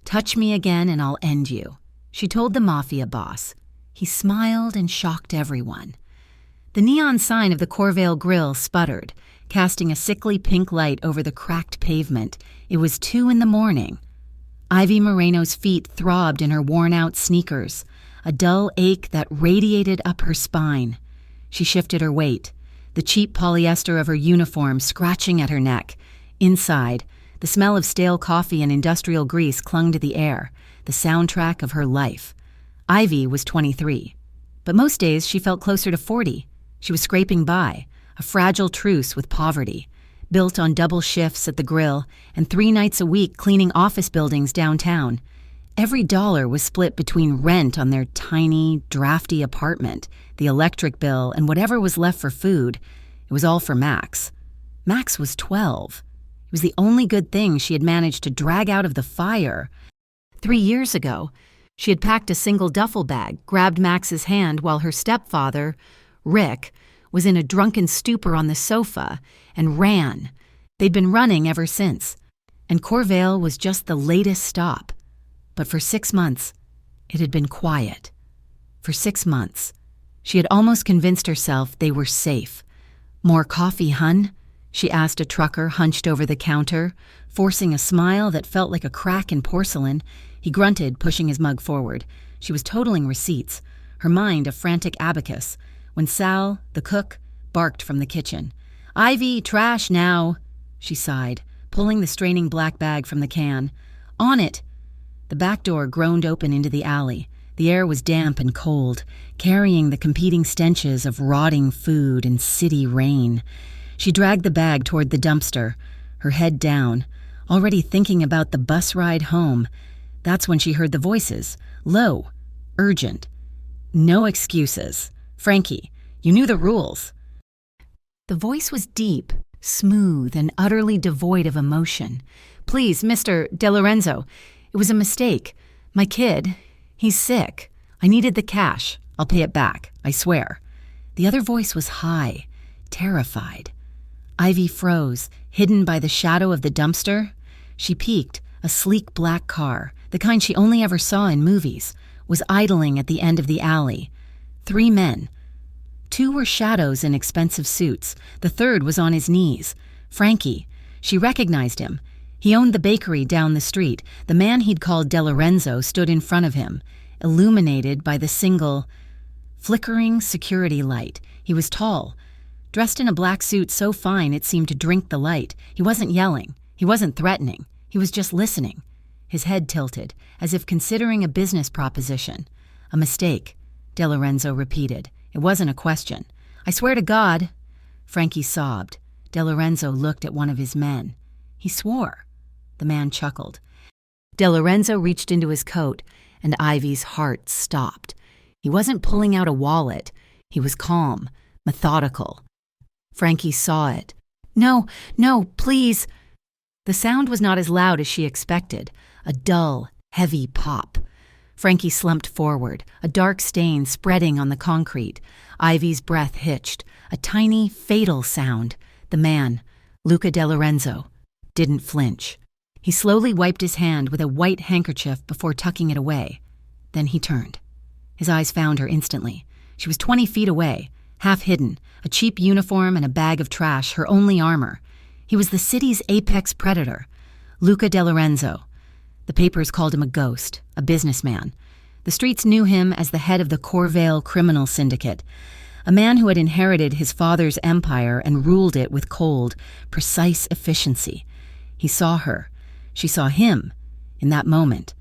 Touch me again and I'll end you, she told the mafia boss. He smiled and shocked everyone. The neon sign of the Corvale Grill sputtered, casting a sickly pink light over the cracked pavement. It was 2 a.m. Ivy Moreno's feet throbbed in her worn-out sneakers, a dull ache that radiated up her spine. She shifted her weight, the cheap polyester of her uniform scratching at her neck. Inside, the smell of stale coffee and industrial grease clung to the air, the soundtrack of her life. Ivy was 23, but most days she felt closer to 40. She was scraping by, a fragile truce with poverty, built on double shifts at the grill and 3 nights a week cleaning office buildings downtown. Every dollar was split between rent on their tiny, drafty apartment, the electric bill, and whatever was left for food. It was all for Max. Max was 12. It was the only good thing she had managed to drag out of the fire. 3 years ago, she had packed a single duffel bag, grabbed Max's hand while her stepfather, Rick, was in a drunken stupor on the sofa, and ran. They'd been running ever since, and Corvale was just the latest stop. But for 6 months, it had been quiet. For 6 months, she had almost convinced herself they were safe. "More coffee, hun?" she asked a trucker hunched over the counter, forcing a smile that felt like a crack in porcelain. He grunted, pushing his mug forward. She was totaling receipts, her mind a frantic abacus, when Sal, the cook, barked from the kitchen. "Ivy, trash now," she sighed, pulling the straining black bag from the can. "On it." The back door groaned open into the alley. The air was damp and cold, carrying the competing stenches of rotting food and city rain. She dragged the bag toward the dumpster, her head down, already thinking about the bus ride home. That's when she heard the voices, low, urgent. "No excuses. Frankie, you knew the rules." The voice was deep, smooth, and utterly devoid of emotion. "Please, Mr. De Lorenzo, it was a mistake. My kid, he's sick. I needed the cash. I'll pay it back, I swear." The other voice was high, terrified. Ivy froze, hidden by the shadow of the dumpster. She peeked. A sleek black car, the kind she only ever saw in movies, was idling at the end of the alley. 3 men. 2 were shadows in expensive suits. The third was on his knees. Frankie. She recognized him. He owned the bakery down the street. The man he'd called De Lorenzo stood in front of him, illuminated by the single, flickering security light. He was tall, dressed in a black suit so fine it seemed to drink the light. He wasn't yelling. He wasn't threatening. He was just listening, his head tilted, as if considering a business proposition. "A mistake," De Lorenzo repeated. It wasn't a question. "I swear to God." Frankie sobbed. De Lorenzo looked at one of his men. "He swore." The man chuckled. De Lorenzo reached into his coat, and Ivy's heart stopped. He wasn't pulling out a wallet. He was calm, methodical. Frankie saw it. No, please." The sound was not as loud as she expected, a dull, heavy pop. Frankie slumped forward, a dark stain spreading on the concrete. Ivy's breath hitched, a tiny, fatal sound. The man, Luca De Lorenzo, didn't flinch. He slowly wiped his hand with a white handkerchief before tucking it away. Then he turned. His eyes found her instantly. She was 20 feet away, half hidden, a cheap uniform and a bag of trash, her only armor. He was the city's apex predator, Luca De Lorenzo. The papers called him a ghost, a businessman. The streets knew him as the head of the Corvale criminal syndicate, a man who had inherited his father's empire and ruled it with cold, precise efficiency. He saw her. She saw him in that moment.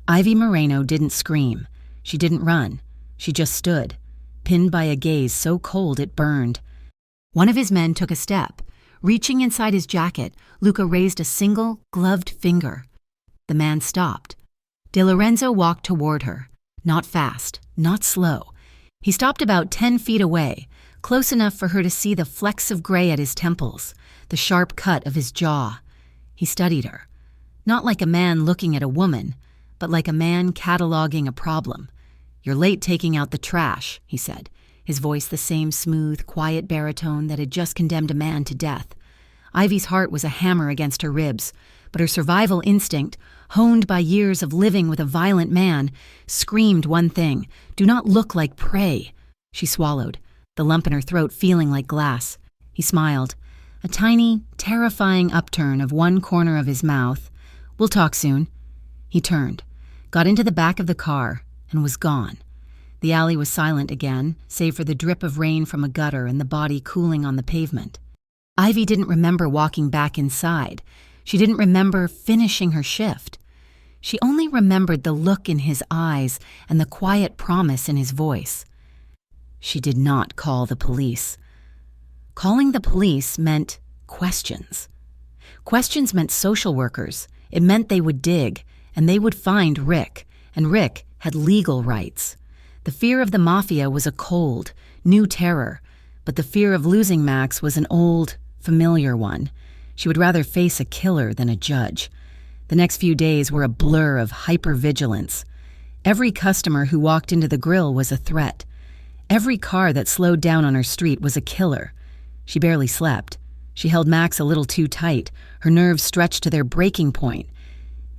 Ivy Moreno didn't scream. She didn't run. She just stood, pinned by a gaze so cold it burned. One of his men took a step. Reaching inside his jacket, Luca raised a single, gloved finger. The man stopped. De Lorenzo walked toward her. Not fast, not slow. He stopped about 10 feet away, close enough for her to see the flecks of gray at his temples, the sharp cut of his jaw. He studied her. Not like a man looking at a woman, but like a man cataloging a problem. "You're late taking out the trash," he said, his voice the same smooth, quiet baritone that had just condemned a man to death. Ivy's heart was a hammer against her ribs. but her survival instinct, honed by years of living with a violent man, screamed one thing: do not look like prey. She swallowed, the lump in her throat feeling like glass. He smiled, a tiny, terrifying upturn of one corner of his mouth. We'll talk soon. He turned, got into the back of the car, and was gone. The alley was silent again, save for the drip of rain from a gutter and the body cooling on the pavement. Ivy didn't remember walking back inside. She didn't remember finishing her shift. She only remembered the look in his eyes and the quiet promise in his voice. She did not call the police. Calling the police meant questions. Questions meant social workers. It meant they would dig, and they would find Rick, and Rick had legal rights. The fear of the Mafia was a cold, new terror, but the fear of losing Max was an old, familiar one. She would rather face a killer than a judge. The next few days were a blur of hypervigilance. Every customer who walked into the grill was a threat. Every car that slowed down on her street was a killer. She barely slept. She held Max a little too tight, her nerves stretched to their breaking point.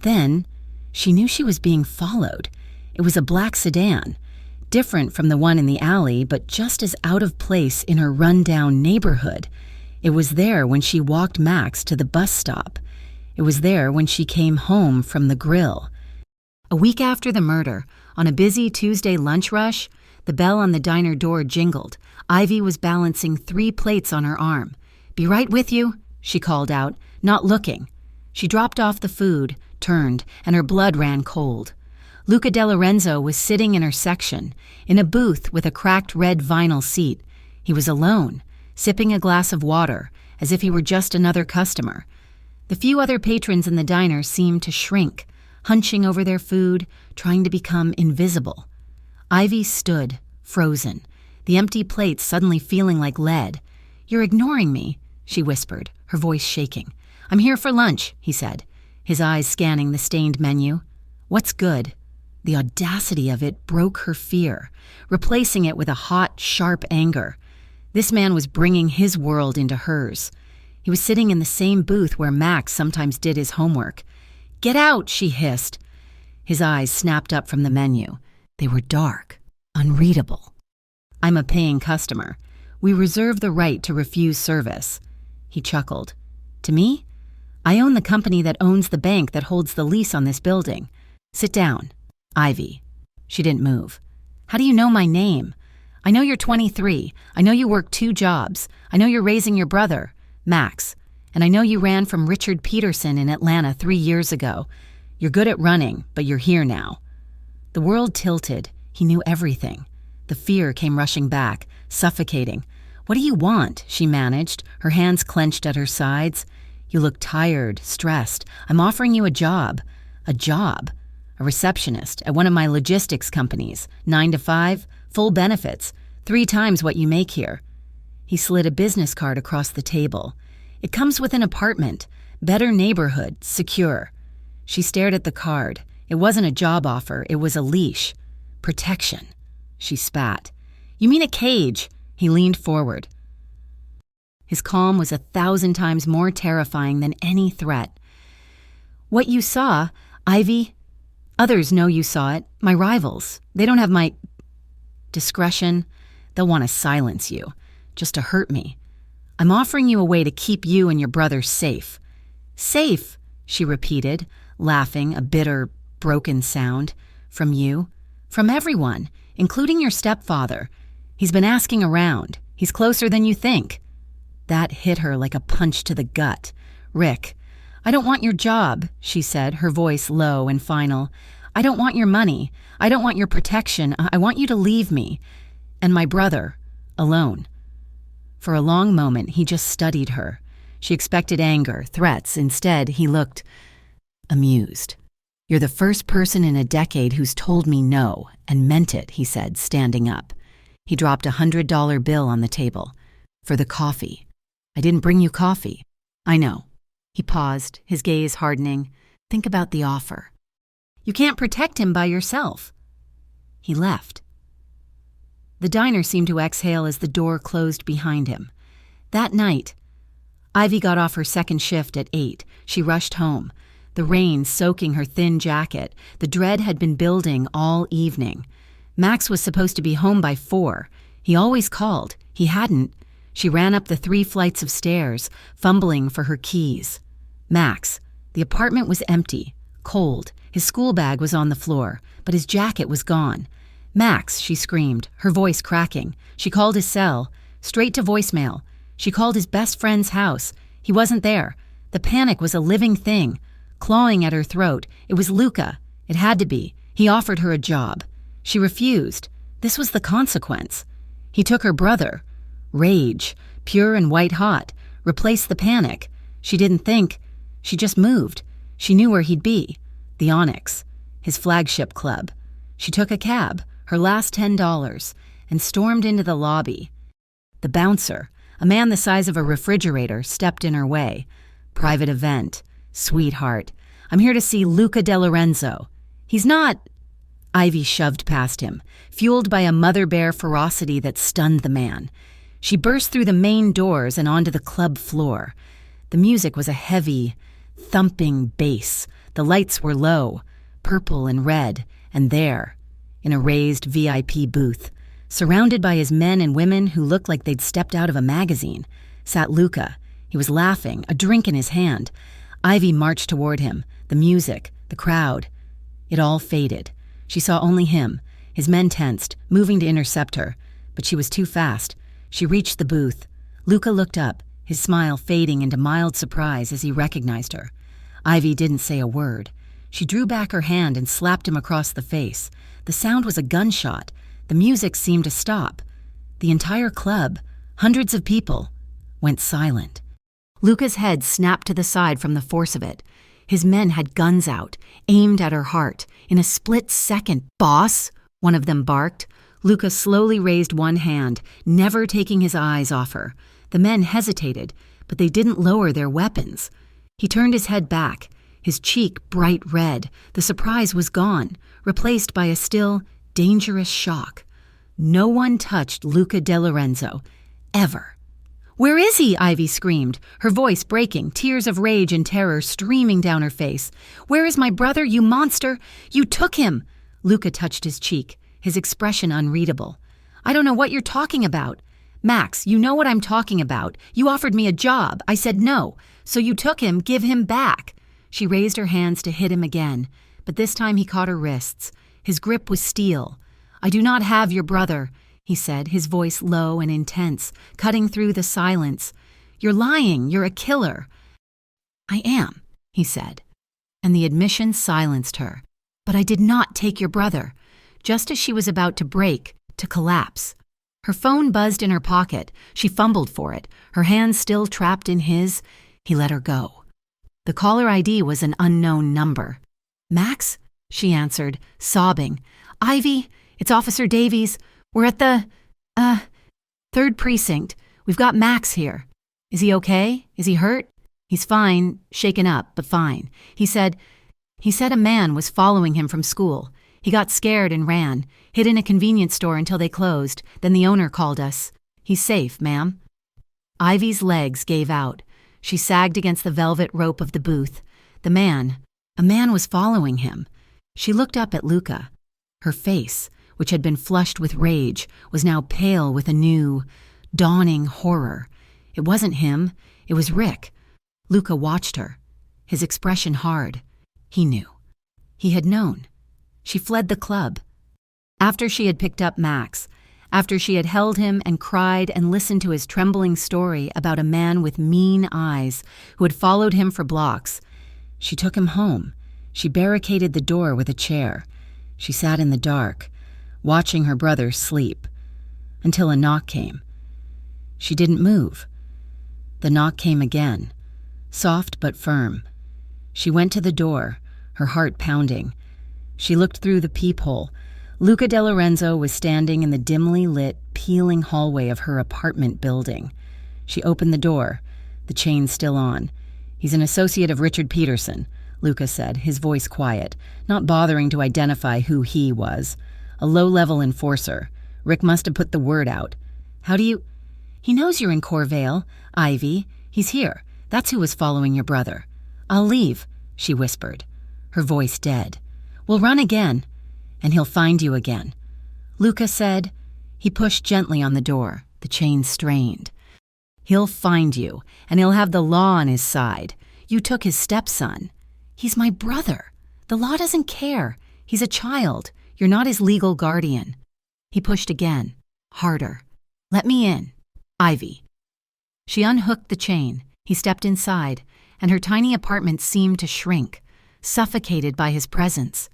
Then, she knew she was being followed. It was a black sedan, different from the one in the alley, but just as out of place in her run-down neighborhood. It was there when she walked Max to the bus stop. It was there when she came home from the grill. A week after the murder, on a busy Tuesday lunch rush, the bell on the diner door jingled. Ivy was balancing 3 plates on her arm. "Be right with you," she called out, not looking. She dropped off the food, turned, and her blood ran cold. Luca De Lorenzo was sitting in her section, in a booth with a cracked red vinyl seat. He was alone, sipping a glass of water, as if he were just another customer. The few other patrons in the diner seemed to shrink, hunching over their food, trying to become invisible. Ivy stood, frozen, the empty plates suddenly feeling like lead. "You're ignoring me," she whispered, her voice shaking. "I'm here for lunch," he said, his eyes scanning the stained menu. "What's good?" The audacity of it broke her fear, replacing it with a hot, sharp anger. This man was bringing his world into hers. He was sitting in the same booth where Max sometimes did his homework. "Get out," she hissed. His eyes snapped up from the menu. They were dark, unreadable. "I'm a paying customer. We reserve the right to refuse service." He chuckled. "To me? I own the company that owns the bank that holds the lease on this building. Sit down." "Ivy." She didn't move. "How do you know my name? I know you're 23. I know you work 2 jobs. I know you're raising your brother, Max. And I know you ran from Richard Peterson in Atlanta 3 years ago. You're good at running, but you're here now." The world tilted. He knew everything. The fear came rushing back, suffocating. "What do you want?" she managed, her hands clenched at her sides. "You look tired, stressed. I'm offering you a job." "A job?" "A receptionist at one of my logistics companies. 9 to 5, full benefits, 3 times what you make here." He slid a business card across the table. "It comes with an apartment, better neighborhood, secure." She stared at the card. It wasn't a job offer, it was a leash. "Protection." She spat. "You mean a cage?" He leaned forward. His calm was 1,000 times more terrifying than any threat. "What you saw, Ivy, others know you saw it. My rivals. They don't have my discretion. They'll want to silence you, just to hurt me. I'm offering you a way to keep you and your brother safe." "Safe," she repeated, laughing, a bitter, broken sound. "From you? From everyone, including your stepfather. He's been asking around. He's closer than you think." That hit her like a punch to the gut. "Rick, I don't want your job," she said, her voice low and final. "I don't want your money. I don't want your protection. I want you to leave me. And my brother, alone." For a long moment, he just studied her. She expected anger, threats. Instead, he looked amused. "You're the first person in a decade who's told me no, and meant it," he said, standing up. He dropped a $100 bill on the table. "For the coffee. I didn't bring you coffee." "I know." He paused, his gaze hardening. "Think about the offer." "You can't protect him by yourself." He left. The diner seemed to exhale as the door closed behind him. That night, Ivy got off her second shift at 8. She rushed home, the rain soaking her thin jacket. The dread had been building all evening. Max was supposed to be home by 4. He always called. He hadn't. She ran up the 3 flights of stairs, fumbling for her keys. Max. The apartment was empty, cold. His school bag was on the floor, but his jacket was gone. Max, she screamed, her voice cracking. She called his cell, straight to voicemail. She called his best friend's house. He wasn't there. The panic was a living thing, clawing at her throat. It was Luca. It had to be. He offered her a job. She refused. This was the consequence. He took her brother. Rage, pure and white-hot, replaced the panic. She didn't think. She just moved. She knew where he'd be. The Onyx, his flagship club. She took a cab, her last $10, and stormed into the lobby. The bouncer, a man the size of a refrigerator, stepped in her way. Private event. Sweetheart. I'm here to see Luca De Lorenzo. He's not... Ivy shoved past him, fueled by a mother bear ferocity that stunned the man. She burst through the main doors and onto the club floor. The music was a heavy, thumping bass. The lights were low, purple and red, and there, in a raised VIP booth, surrounded by his men and women who looked like they'd stepped out of a magazine, sat Luca. He was laughing, a drink in his hand. Ivy marched toward him, the music, the crowd. It all faded. She saw only him, his men tensed, moving to intercept her, but she was too fast. She reached the booth. Luca looked up, his smile fading into mild surprise as he recognized her. Ivy didn't say a word. She drew back her hand and slapped him across the face. The sound was a gunshot. The music seemed to stop. The entire club, hundreds of people, went silent. Luca's head snapped to the side from the force of it. His men had guns out, aimed at her heart. In a split second, "Boss!" one of them barked. Luca slowly raised one hand, never taking his eyes off her. The men hesitated, but they didn't lower their weapons. He turned his head back, his cheek bright red. The surprise was gone, replaced by a still, dangerous shock. No one touched Luca De Lorenzo, ever. "Where is he?" Ivy screamed, her voice breaking, tears of rage and terror streaming down her face. "Where is my brother, you monster? You took him!" Luca touched his cheek, his expression unreadable. "I don't know what you're talking about." "Max, you know what I'm talking about. You offered me a job. I said no. So you took him. Give him back." She raised her hands to hit him again, but this time he caught her wrists. His grip was steel. "I do not have your brother," he said, his voice low and intense, cutting through the silence. "You're lying. You're a killer." "I am," he said, and the admission silenced her. "But I did not take your brother." Just as she was about to break, to collapse. Her phone buzzed in her pocket. She fumbled for it, her hands still trapped in his. He let her go. The caller ID was an unknown number. "Max?" she answered, sobbing. "Ivy, it's Officer Davies. We're at the, 3rd precinct. We've got Max here. Is he okay? Is he hurt?" "He's fine, shaken up, but fine. He said a man was following him from school. He got scared and ran, hid in a convenience store until they closed. Then the owner called us. He's safe, ma'am." Ivy's legs gave out. She sagged against the velvet rope of the booth. A man was following him. She looked up at Luca. Her face, which had been flushed with rage, was now pale with a new, dawning horror. It wasn't him. It was Rick. Luca watched her, his expression hard. He knew. He had known. She fled the club. After she had picked up Max, after she had held him and cried and listened to his trembling story about a man with mean eyes who had followed him for blocks, she took him home. She barricaded the door with a chair. She sat in the dark, watching her brother sleep, until a knock came. She didn't move. The knock came again, soft but firm. She went to the door, her heart pounding. She looked through the peephole. Luca De Lorenzo was standing in the dimly lit, peeling hallway of her apartment building. She opened the door, the chain still on. "He's an associate of Richard Peterson," Luca said, his voice quiet, not bothering to identify who he was. "A low-level enforcer. Rick must have put the word out." "How do you—" "He knows you're in Corvale, Ivy," He's here. That's who was following your brother. I'll leave, she whispered, her voice dead. We'll run again, and he'll find you again. Luca said. He pushed gently on the door. The chain strained. He'll find you, and he'll have the law on his side. You took his stepson. He's my brother. The law doesn't care. He's a child. You're not his legal guardian. He pushed again, harder. Let me in. Ivy. She unhooked the chain. He stepped inside, and her tiny apartment seemed to shrink, suffocated by his presence.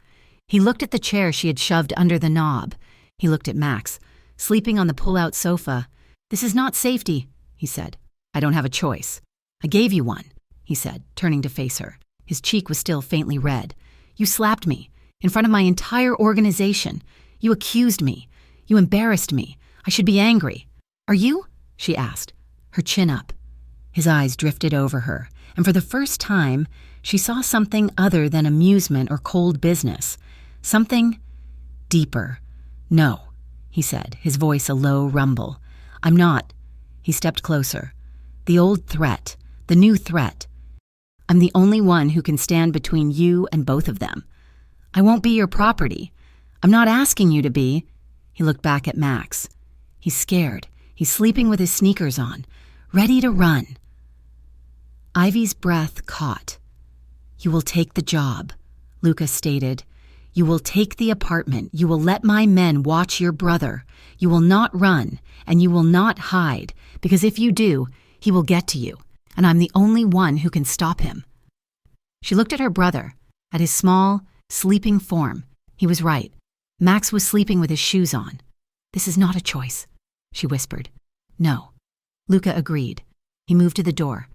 He looked at the chair she had shoved under the knob. He looked at Max, sleeping on the pull-out sofa. This is not safety, he said. I don't have a choice. I gave you one, he said, turning to face her. His cheek was still faintly red. You slapped me, in front of my entire organization. You accused me. You embarrassed me. I should be angry. Are you? She asked, her chin up. His eyes drifted over her, and for the first time, she saw something other than amusement or cold business. Something deeper. No, he said, his voice a low rumble. I'm not. He stepped closer. The old threat, the new threat. I'm the only one who can stand between you and both of them. I won't be your property. I'm not asking you to be. He looked back at Max. He's scared. He's sleeping with his sneakers on, ready to run. Ivy's breath caught. You will take the job, Luca stated. You will take the apartment. You will let my men watch your brother. You will not run, and you will not hide, because if you do, he will get to you, and I'm the only one who can stop him. She looked at her brother, at his small, sleeping form. He was right. Max was sleeping with his shoes on. This is not a choice, she whispered. No. Luca agreed. He moved to the door.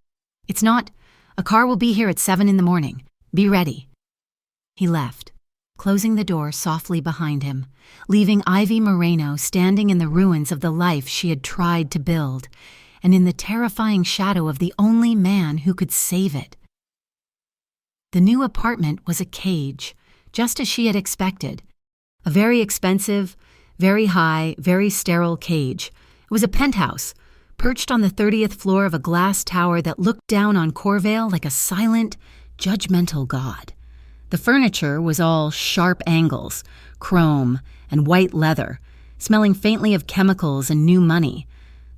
It's not. A car will be here at 7 a.m. Be ready. He left, closing the door softly behind him, leaving Ivy Moreno standing in the ruins of the life she had tried to build, and in the terrifying shadow of the only man who could save it. The new apartment was a cage, just as she had expected. A very expensive, very high, very sterile cage. It was a penthouse, perched on the 30th floor of a glass tower that looked down on Corvale like a silent, judgmental god. The furniture was all sharp angles, chrome, and white leather, smelling faintly of chemicals and new money.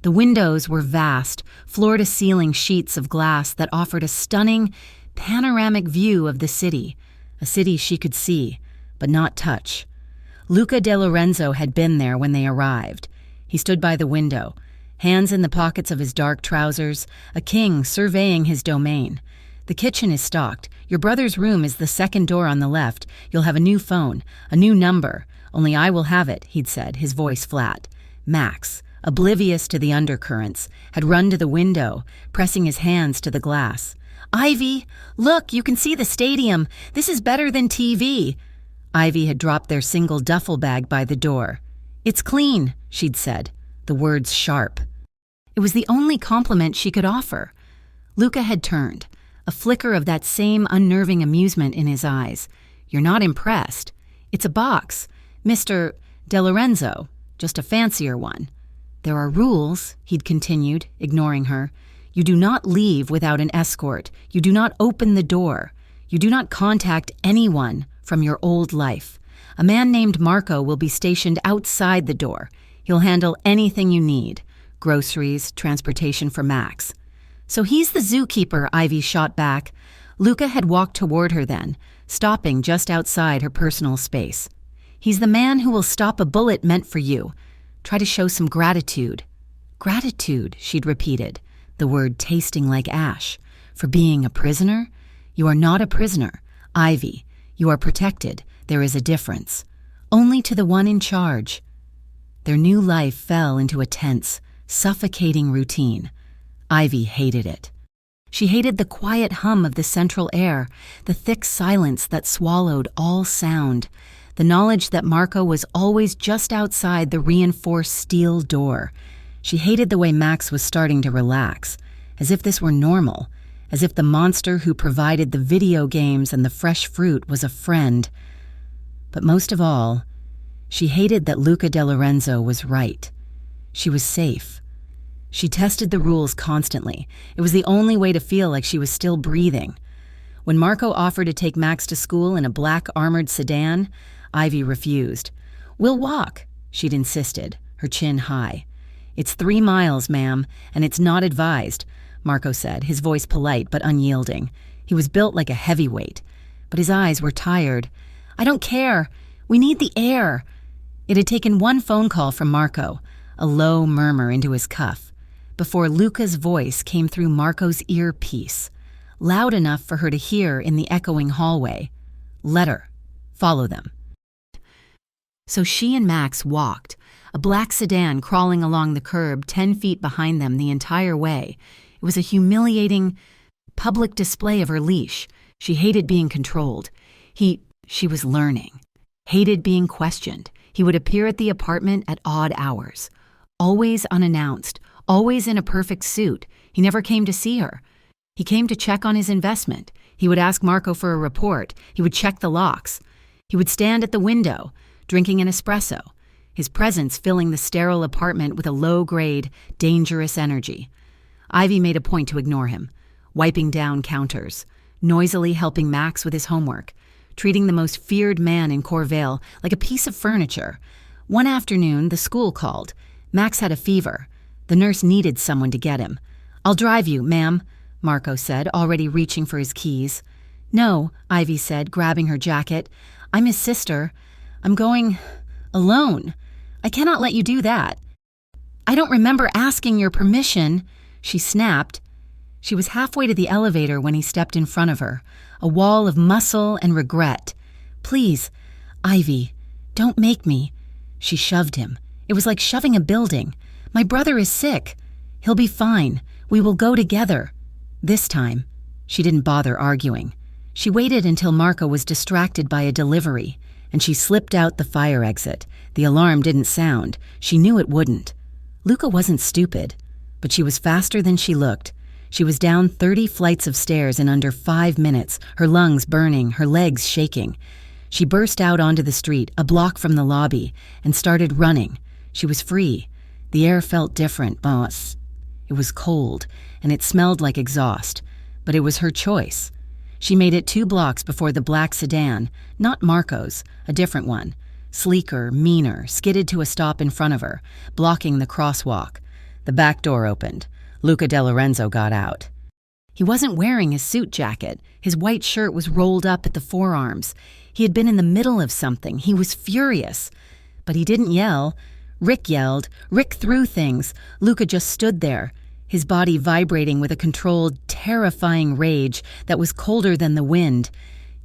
The windows were vast, floor-to-ceiling sheets of glass that offered a stunning, panoramic view of the city, a city she could see, but not touch. Luca De Lorenzo had been there when they arrived. He stood by the window, hands in the pockets of his dark trousers, a king surveying his domain. The kitchen is stocked. Your brother's room is the second door on the left. You'll have a new phone, a new number. Only I will have it, he'd said, his voice flat. Max, oblivious to the undercurrents, had run to the window, pressing his hands to the glass. Ivy, look, you can see the stadium. This is better than TV. Ivy had dropped their single duffel bag by the door. It's clean, she'd said, the words sharp. It was the only compliment she could offer. Luca had turned, a flicker of that same unnerving amusement in his eyes. You're not impressed. It's a box. Mr. De Lorenzo, just a fancier one. There are rules, he'd continued, ignoring her. You do not leave without an escort. You do not open the door. You do not contact anyone from your old life. A man named Marco will be stationed outside the door. He'll handle anything you need. Groceries, transportation for Max. So he's the zookeeper, Ivy shot back. Luca had walked toward her then, stopping just outside her personal space. He's the man who will stop a bullet meant for you. Try to show some gratitude. Gratitude, she'd repeated, the word tasting like ash. For being a prisoner? You are not a prisoner. Ivy, you are protected. There is a difference. Only to the one in charge. Their new life fell into a tense, suffocating routine. Ivy hated it. She hated the quiet hum of the central air, the thick silence that swallowed all sound, the knowledge that Marco was always just outside the reinforced steel door. She hated the way Max was starting to relax, as if this were normal, as if the monster who provided the video games and the fresh fruit was a friend. But most of all, she hated that Luca De Lorenzo was right. She was safe. She tested the rules constantly. It was the only way to feel like she was still breathing. When Marco offered to take Max to school in a black armored sedan, Ivy refused. "We'll walk," she'd insisted, her chin high. "It's 3 miles, ma'am, and it's not advised," Marco said, his voice polite but unyielding. He was built like a heavyweight, but his eyes were tired. "I don't care. We need the air." It had taken one phone call from Marco, a low murmur into his cuff, before Luca's voice came through Marco's earpiece, loud enough for her to hear in the echoing hallway. "Let her. Follow them." So she and Max walked, a black sedan crawling along the curb 10 feet behind them the entire way. It was a humiliating public display of her leash. She hated being controlled. She was learning. Hated being questioned. He would appear at the apartment at odd hours. Always unannounced, always in a perfect suit. He never came to see her. He came to check on his investment. He would ask Marco for a report. He would check the locks. He would stand at the window, drinking an espresso, his presence filling the sterile apartment with a low-grade, dangerous energy. Ivy made a point to ignore him, wiping down counters, noisily helping Max with his homework, treating the most feared man in Corvale like a piece of furniture. One afternoon, the school called. Max had a fever. The nurse needed someone to get him. "I'll drive you, ma'am," Marco said, already reaching for his keys. "No," Ivy said, grabbing her jacket. "I'm his sister. I'm going alone. I cannot let you do that." "I don't remember asking your permission," she snapped. She was halfway to the elevator when he stepped in front of her, a wall of muscle and regret. "Please, Ivy, don't make me." She shoved him. It was like shoving a building. "My brother is sick. He'll be fine. We will go together." This time, she didn't bother arguing. She waited until Marco was distracted by a delivery, and she slipped out the fire exit. The alarm didn't sound. She knew it wouldn't. Luca wasn't stupid, but she was faster than she looked. She was down 30 flights of stairs in under 5 minutes, her lungs burning, her legs shaking. She burst out onto the street, a block from the lobby, and started running. She was free. The air felt different, boss. It was cold, and it smelled like exhaust, but it was her choice. She made it 2 blocks before the black sedan, not Marco's, a different one. Sleeker, meaner, skidded to a stop in front of her, blocking the crosswalk. The back door opened. Luca De Lorenzo got out. He wasn't wearing his suit jacket. His white shirt was rolled up at the forearms. He had been in the middle of something. He was furious. But he didn't yell. Rick yelled. Rick threw things. Luca just stood there, his body vibrating with a controlled, terrifying rage that was colder than the wind.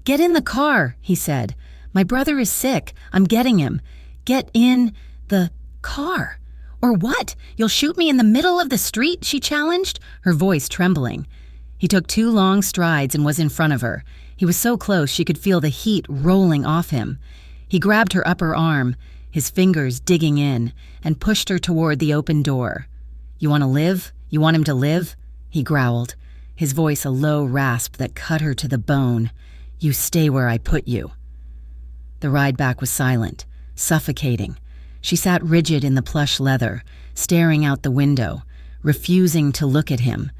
"Get in the car," he said. "My brother is sick. I'm getting him. Get in the car." "Or what? You'll shoot me in the middle of the street?" she challenged, her voice trembling. He took 2 long strides and was in front of her. He was so close she could feel the heat rolling off him. He grabbed her upper arm, his fingers digging in, and pushed her toward the open door. "You want to live? You want him to live?" he growled, his voice a low rasp that cut her to the bone. "You stay where I put you." The ride back was silent, suffocating. She sat rigid in the plush leather, staring out the window, refusing to look at him.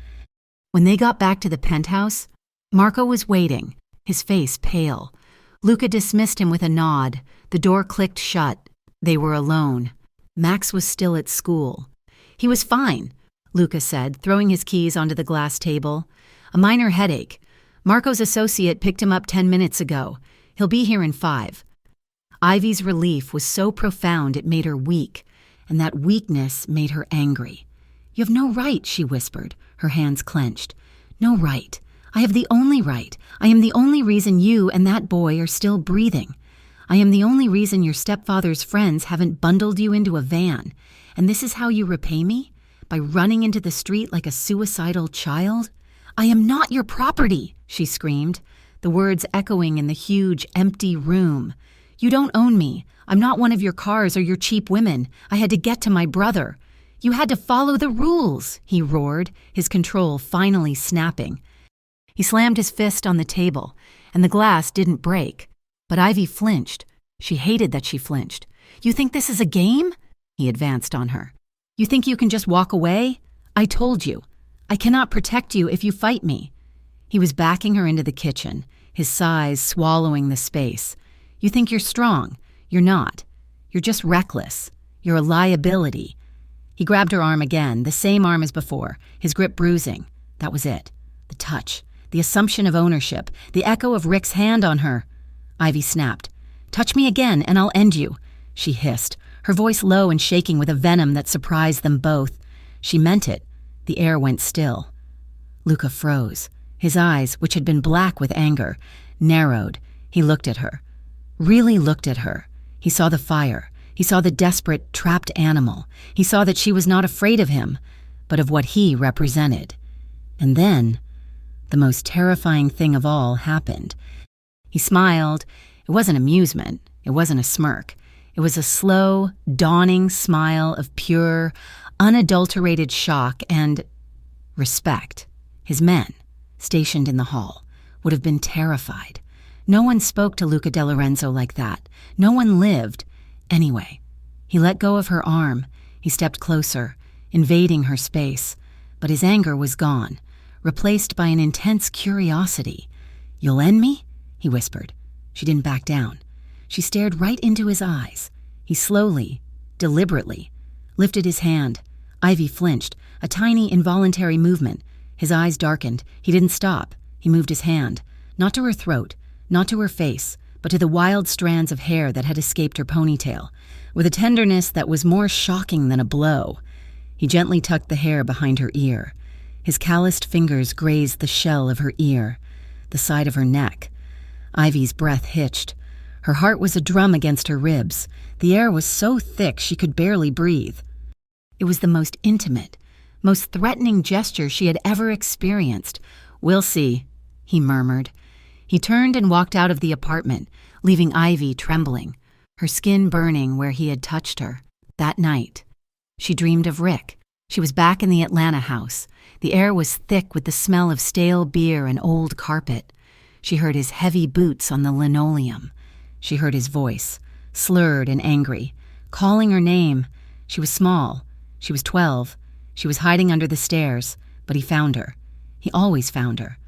When they got back to the penthouse, Marco was waiting, his face pale. Luca dismissed him with a nod. The door clicked shut. They were alone. Max was still at school. "He was fine," Luca said, throwing his keys onto the glass table. "A minor headache. Marco's associate picked him up 10 minutes ago. He'll be here in 5. Ivy's relief was so profound it made her weak, and that weakness made her angry. "You have no right," she whispered, her hands clenched. "No right. I have the only right. I am the only reason you and that boy are still breathing. I am the only reason your stepfather's friends haven't bundled you into a van. And this is how you repay me? By running into the street like a suicidal child? I am not your property," she screamed, the words echoing in the huge, empty room. "You don't own me. I'm not one of your cars or your cheap women. I had to get to my brother. You had to follow the rules," he roared, his control finally snapping. He slammed his fist on the table, and the glass didn't break. But Ivy flinched. She hated that she flinched. "You think this is a game?" He advanced on her. "You think you can just walk away? I told you. I cannot protect you if you fight me." He was backing her into the kitchen, his size swallowing the space. "You think you're strong. You're not. You're just reckless. You're a liability." He grabbed her arm again, the same arm as before, his grip bruising. That was it. The touch, the assumption of ownership, the echo of Rick's hand on her. Ivy snapped. "Touch me again and I'll end you," she hissed, her voice low and shaking with a venom that surprised them both. She meant it. The air went still. Luca froze. His eyes, which had been black with anger, narrowed. He looked at her. Really looked at her. He saw the fire. He saw the desperate, trapped animal. He saw that she was not afraid of him, but of what he represented. And then, the most terrifying thing of all happened. He smiled. It wasn't amusement. It wasn't a smirk. It was a slow, dawning smile of pure, unadulterated shock and respect. His men, stationed in the hall, would have been terrified. No one spoke to Luca De Lorenzo like that. No one lived. Anyway, he let go of her arm. He stepped closer, invading her space. But his anger was gone, replaced by an intense curiosity. "You'll end me?" he whispered. She didn't back down. She stared right into his eyes. He slowly, deliberately, lifted his hand. Ivy flinched, a tiny, involuntary movement. His eyes darkened. He didn't stop. He moved his hand, not to her throat, not to her face, but to the wild strands of hair that had escaped her ponytail, with a tenderness that was more shocking than a blow. He gently tucked the hair behind her ear. His calloused fingers grazed the shell of her ear, the side of her neck. Ivy's breath hitched. Her heart was a drum against her ribs. The air was so thick she could barely breathe. It was the most intimate, most threatening gesture she had ever experienced. "We'll see," he murmured. He turned and walked out of the apartment, leaving Ivy trembling, her skin burning where he had touched her. That night, she dreamed of Rick. She was back in the Atlanta house. The air was thick with the smell of stale beer and old carpet. She heard his heavy boots on the linoleum. She heard his voice, slurred and angry, calling her name. She was small. She was 12. She was hiding under the stairs, but he found her. He always found her.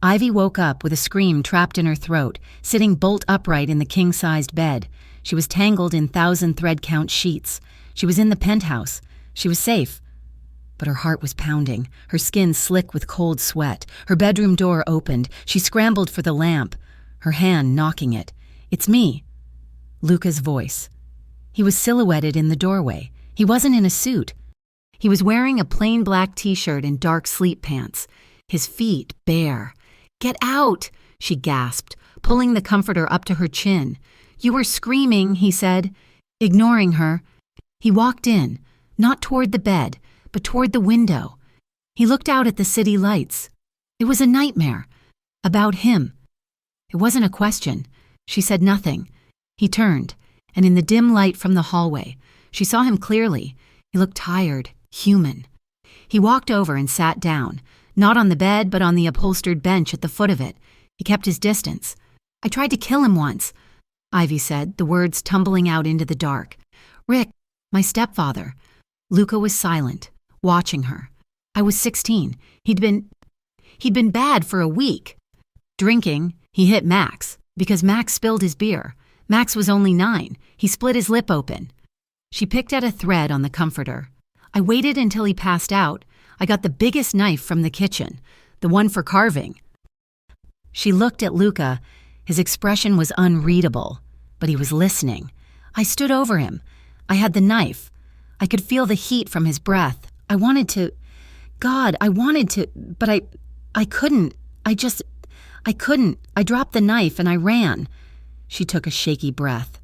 Ivy woke up with a scream trapped in her throat, sitting bolt upright in the king-sized bed. She was tangled in 1,000 thread-count sheets. She was in the penthouse. She was safe. But her heart was pounding, her skin slick with cold sweat. Her bedroom door opened. She scrambled for the lamp, her hand knocking it. "It's me." Luca's voice. He was silhouetted in the doorway. He wasn't in a suit. He was wearing a plain black t-shirt and dark sleep pants, his feet bare. "Get out," she gasped, pulling the comforter up to her chin. "You were screaming," he said, ignoring her. He walked in, not toward the bed, but toward the window. He looked out at the city lights. It was a nightmare. About him. It wasn't a question. She said nothing. He turned, and in the dim light from the hallway, she saw him clearly. He looked tired, human. He walked over and sat down, not on the bed, but on the upholstered bench at the foot of it. He kept his distance. "I tried to kill him once," Ivy said, the words tumbling out into the dark. "Rick, my stepfather." Luca was silent, watching her. "I was 16. He'd been bad for a week. Drinking, he hit Max, because Max spilled his beer. Max was only 9. He split his lip open." She picked at a thread on the comforter. "I waited until he passed out. I got the biggest knife from the kitchen, the one for carving." She looked at Luca. His expression was unreadable, but he was listening. "I stood over him. I had the knife. I could feel the heat from his breath. I wanted to... God, I wanted to... But I couldn't. I couldn't. I dropped the knife and I ran." She took a shaky breath.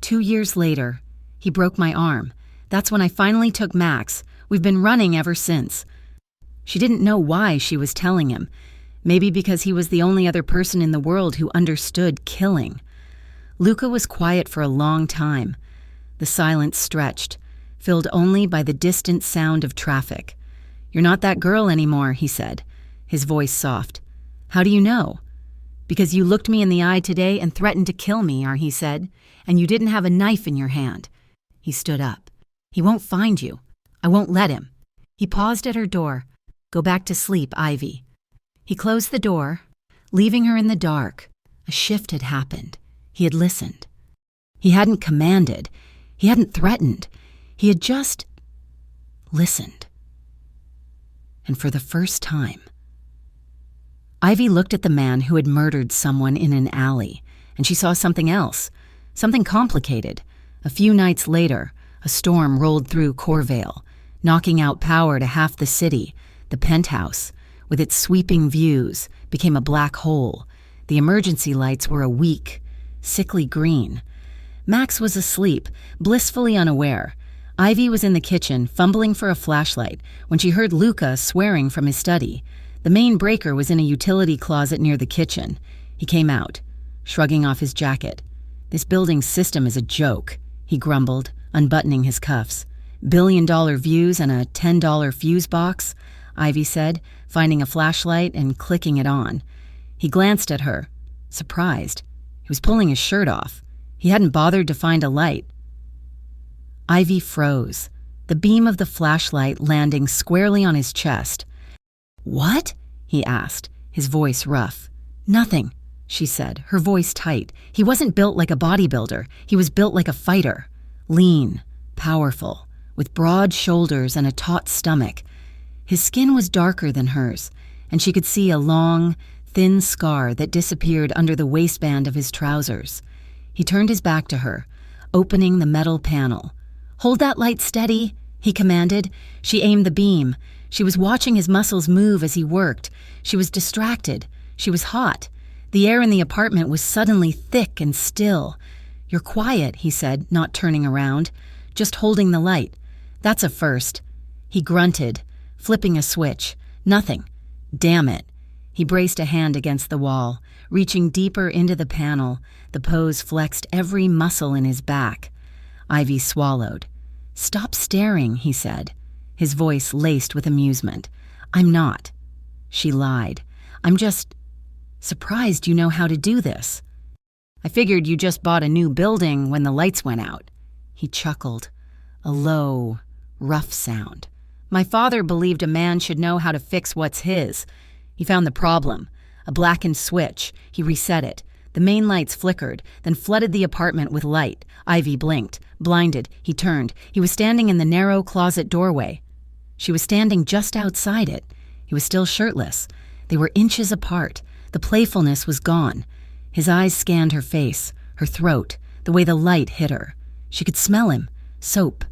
2 years later, he broke my arm. That's when I finally took Max. We've been running ever since." She didn't know why she was telling him. Maybe because he was the only other person in the world who understood killing. Luca was quiet for a long time. The silence stretched, filled only by the distant sound of traffic. "You're not that girl anymore," he said, his voice soft. "How do you know?" "Because you looked me in the eye today and threatened to kill me," he said, "and you didn't have a knife in your hand." He stood up. "He won't find you. I won't let him." He paused at her door. "Go back to sleep, Ivy." He closed the door, leaving her in the dark. A shift had happened. He had listened. He hadn't commanded. He hadn't threatened. He had just listened. And for the first time, Ivy looked at the man who had murdered someone in an alley, and she saw something else, something complicated. A few nights later, a storm rolled through Corvale, knocking out power to half the city. The penthouse, with its sweeping views, became a black hole. The emergency lights were a weak, sickly green. Max was asleep, blissfully unaware. Ivy was in the kitchen, fumbling for a flashlight, when she heard Luca swearing from his study. The main breaker was in a utility closet near the kitchen. He came out, shrugging off his jacket. "This building's system is a joke," he grumbled, unbuttoning his cuffs. "$1 billion views and a $10 fuse box," Ivy said, finding a flashlight and clicking it on. He glanced at her, surprised. He was pulling his shirt off. He hadn't bothered to find a light. Ivy froze, the beam of the flashlight landing squarely on his chest. "What?" he asked, his voice rough. "Nothing," she said, her voice tight. He wasn't built like a bodybuilder. He was built like a fighter. Lean, powerful, with broad shoulders and a taut stomach. His skin was darker than hers, and she could see a long, thin scar that disappeared under the waistband of his trousers. He turned his back to her, opening the metal panel. "Hold that light steady," he commanded. She aimed the beam. She was watching his muscles move as he worked. She was distracted. She was hot. The air in the apartment was suddenly thick and still. "You're quiet," he said, not turning around, "just holding the light. That's a first." He grunted, flipping a switch. "Nothing." "Damn it." He braced a hand against the wall, reaching deeper into the panel. The pose flexed every muscle in his back. Ivy swallowed. "Stop staring," he said, his voice laced with amusement. "I'm not." She lied. "I'm just surprised you know how to do this. I figured you just bought a new building when the lights went out." He chuckled, a low, rough sound. "My father believed a man should know how to fix what's his. He found the problem, a blackened switch. He reset it. The main lights flickered, then flooded the apartment with light. Ivy blinked. Blinded, he turned. He was standing in the narrow closet doorway. She was standing just outside it. He was still shirtless. They were inches apart. The playfulness was gone. His eyes scanned her face, her throat, the way the light hit her. She could smell him. Soap,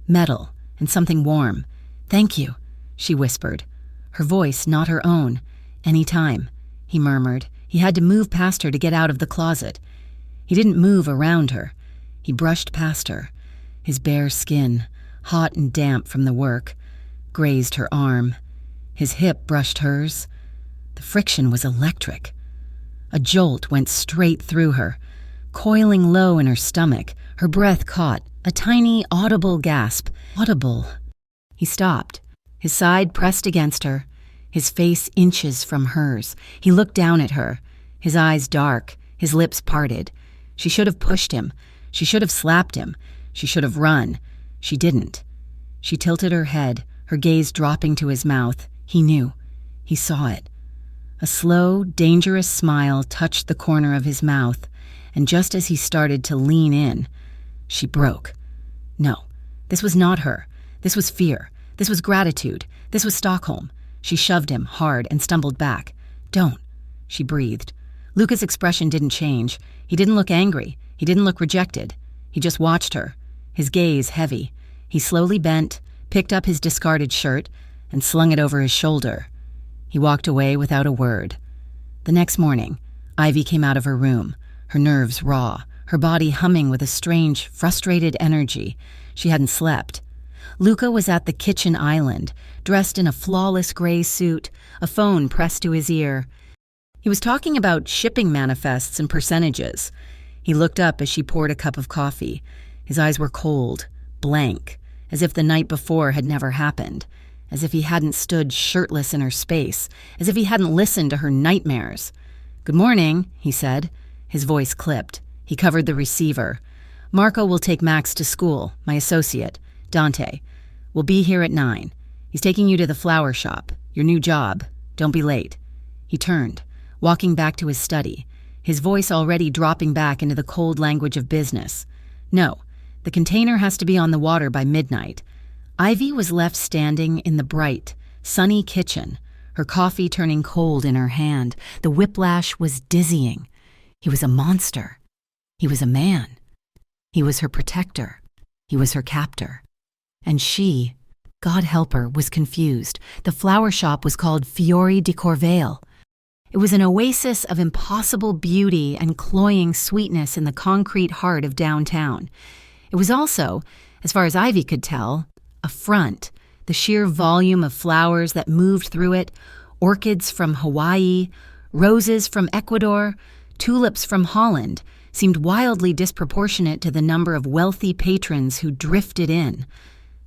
metal, and something warm. "Thank you," she whispered. Her voice not her own. "Any time," he murmured. He had to move past her to get out of the closet. He didn't move around her. He brushed past her. His bare skin, hot and damp from the work, grazed her arm. His hip brushed hers. The friction was electric. A jolt went straight through her, coiling low in her stomach. Her breath caught, a tiny, audible gasp. Audible. He stopped, his side pressed against her, his face inches from hers. He looked down at her, his eyes dark, his lips parted. She should have pushed him. She should have slapped him. She should have run. She didn't. She tilted her head, her gaze dropping to his mouth. He knew. He saw it. A slow, dangerous smile touched the corner of his mouth, and just as he started to lean in, she broke. No, this was not her. This was fear. This was gratitude. This was Stockholm. She shoved him hard and stumbled back. "Don't," she breathed. Luca's expression didn't change. He didn't look angry. He didn't look rejected. He just watched her, his gaze heavy. He slowly bent, picked up his discarded shirt, and slung it over his shoulder. He walked away without a word. The next morning, Ivy came out of her room, her nerves raw, her body humming with a strange, frustrated energy. She hadn't slept. Luca was at the kitchen island, dressed in a flawless gray suit, a phone pressed to his ear. He was talking about shipping manifests and percentages. He looked up as she poured a cup of coffee. His eyes were cold, blank, as if the night before had never happened, as if he hadn't stood shirtless in her space, as if he hadn't listened to her nightmares. "Good morning," he said. His voice clipped. He covered the receiver. "Marco will take Max to school, my associate, Dante. We'll be here at 9. He's taking you to the flower shop, your new job. Don't be late." He turned, walking back to his study, his voice already dropping back into the cold language of business. "No, the container has to be on the water by midnight." Ivy was left standing in the bright, sunny kitchen, her coffee turning cold in her hand. The whiplash was dizzying. He was a monster. He was a man. He was her protector. He was her captor. And she, God help her, was confused. The flower shop was called Fiori di Corvale. It was an oasis of impossible beauty and cloying sweetness in the concrete heart of downtown. It was also, as far as Ivy could tell, a front. The sheer volume of flowers that moved through it, orchids from Hawaii, roses from Ecuador, tulips from Holland, seemed wildly disproportionate to the number of wealthy patrons who drifted in.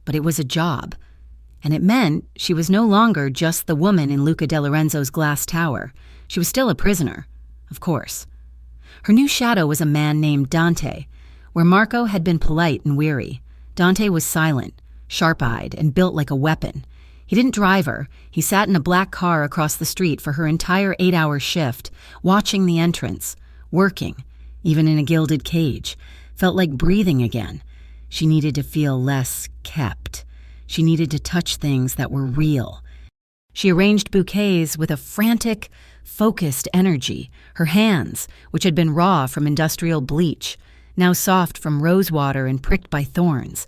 But it was a job, and it meant she was no longer just the woman in Luca de Lorenzo's glass tower. She was still a prisoner, of course. Her new shadow was a man named Dante. Where Marco had been polite and weary, Dante was silent, sharp-eyed, and built like a weapon. He didn't drive her. He sat in a black car across the street for her entire 8-hour shift, watching the entrance, working, even in a gilded cage. Felt like breathing again. She needed to feel less kept. She needed to touch things that were real. She arranged bouquets with a frantic, focused energy. Her hands, which had been raw from industrial bleach, now soft from rosewater and pricked by thorns.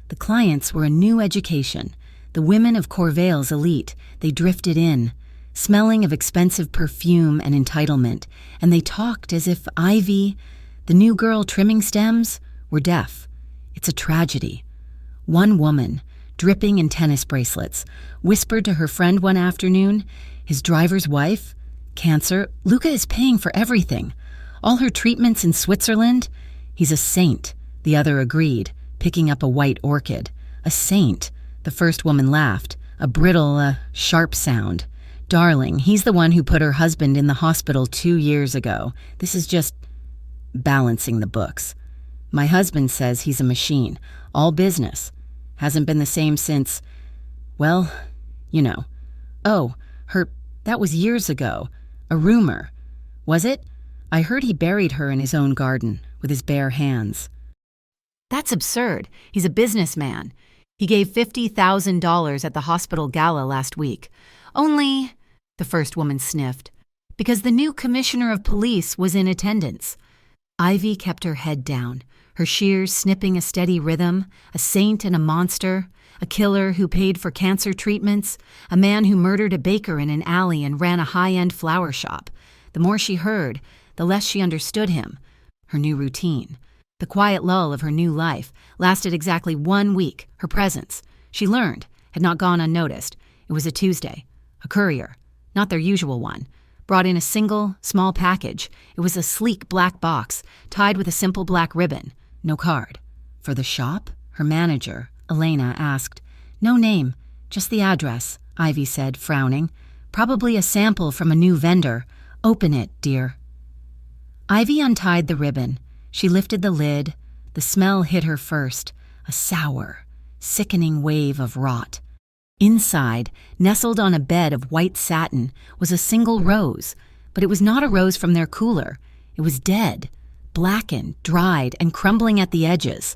The clients were a new education. The women of Corvale's elite. They drifted in, smelling of expensive perfume and entitlement, and they talked as if Ivy, the new girl trimming stems, were deaf. It's a tragedy. One woman, dripping in tennis bracelets, whispered to her friend one afternoon, his driver's wife, "Cancer, Luca is paying for everything. All her treatments in Switzerland." "He's a saint," the other agreed, picking up a white orchid. "A saint," the first woman laughed, a brittle, sharp sound. "Darling, he's the one who put her husband in the hospital 2 years ago. This is just balancing the books. My husband says he's a machine, all business. Hasn't been the same since, well, you know." "Oh, that was years ago. A rumor. Was it? I heard he buried her in his own garden, with his bare hands." "That's absurd. He's a businessman. He gave $50,000 at the hospital gala last week. Only," the first woman sniffed, "because the new commissioner of police was in attendance." Ivy kept her head down, her shears snipping a steady rhythm, a saint and a monster, a killer who paid for cancer treatments, a man who murdered a baker in an alley and ran a high-end flower shop. The more she heard, the less she understood him. Her new routine. The quiet lull of her new life lasted exactly 1 week. Her presence, she learned, had not gone unnoticed. It was a Tuesday. A courier, not their usual one, brought in a single, small package. It was a sleek black box, tied with a simple black ribbon. No card. For the shop? Her manager, Elena, asked. "No name, just the address," Ivy said, frowning. "Probably a sample from a new vendor. Open it, dear." Ivy untied the ribbon. She lifted the lid. The smell hit her first, a sour, sickening wave of rot. Inside, nestled on a bed of white satin, was a single rose, but it was not a rose from their cooler. It was dead, blackened, dried, and crumbling at the edges.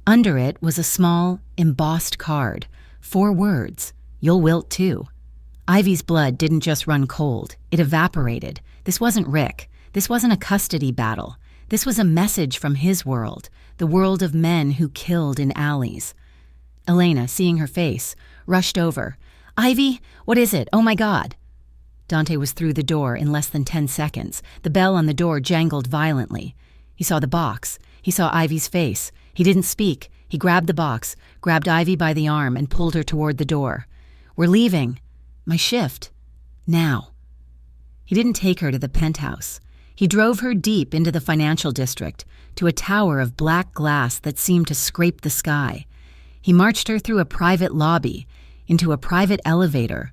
Under it was a small, embossed card. 4 words, "You'll wilt too." Ivy's blood didn't just run cold. It evaporated. This wasn't Rick. This wasn't a custody battle. This was a message from his world, the world of men who killed in alleys. Elena, seeing her face, rushed over. "Ivy, what is it? Oh my God." Dante was through the door in less than 10 seconds. The bell on the door jangled violently. He saw the box. He saw Ivy's face. He didn't speak. He grabbed the box, grabbed Ivy by the arm, and pulled her toward the door. "We're leaving. My shift. Now." He didn't take her to the penthouse. He drove her deep into the financial district, to a tower of black glass that seemed to scrape the sky. He marched her through a private lobby, into a private elevator.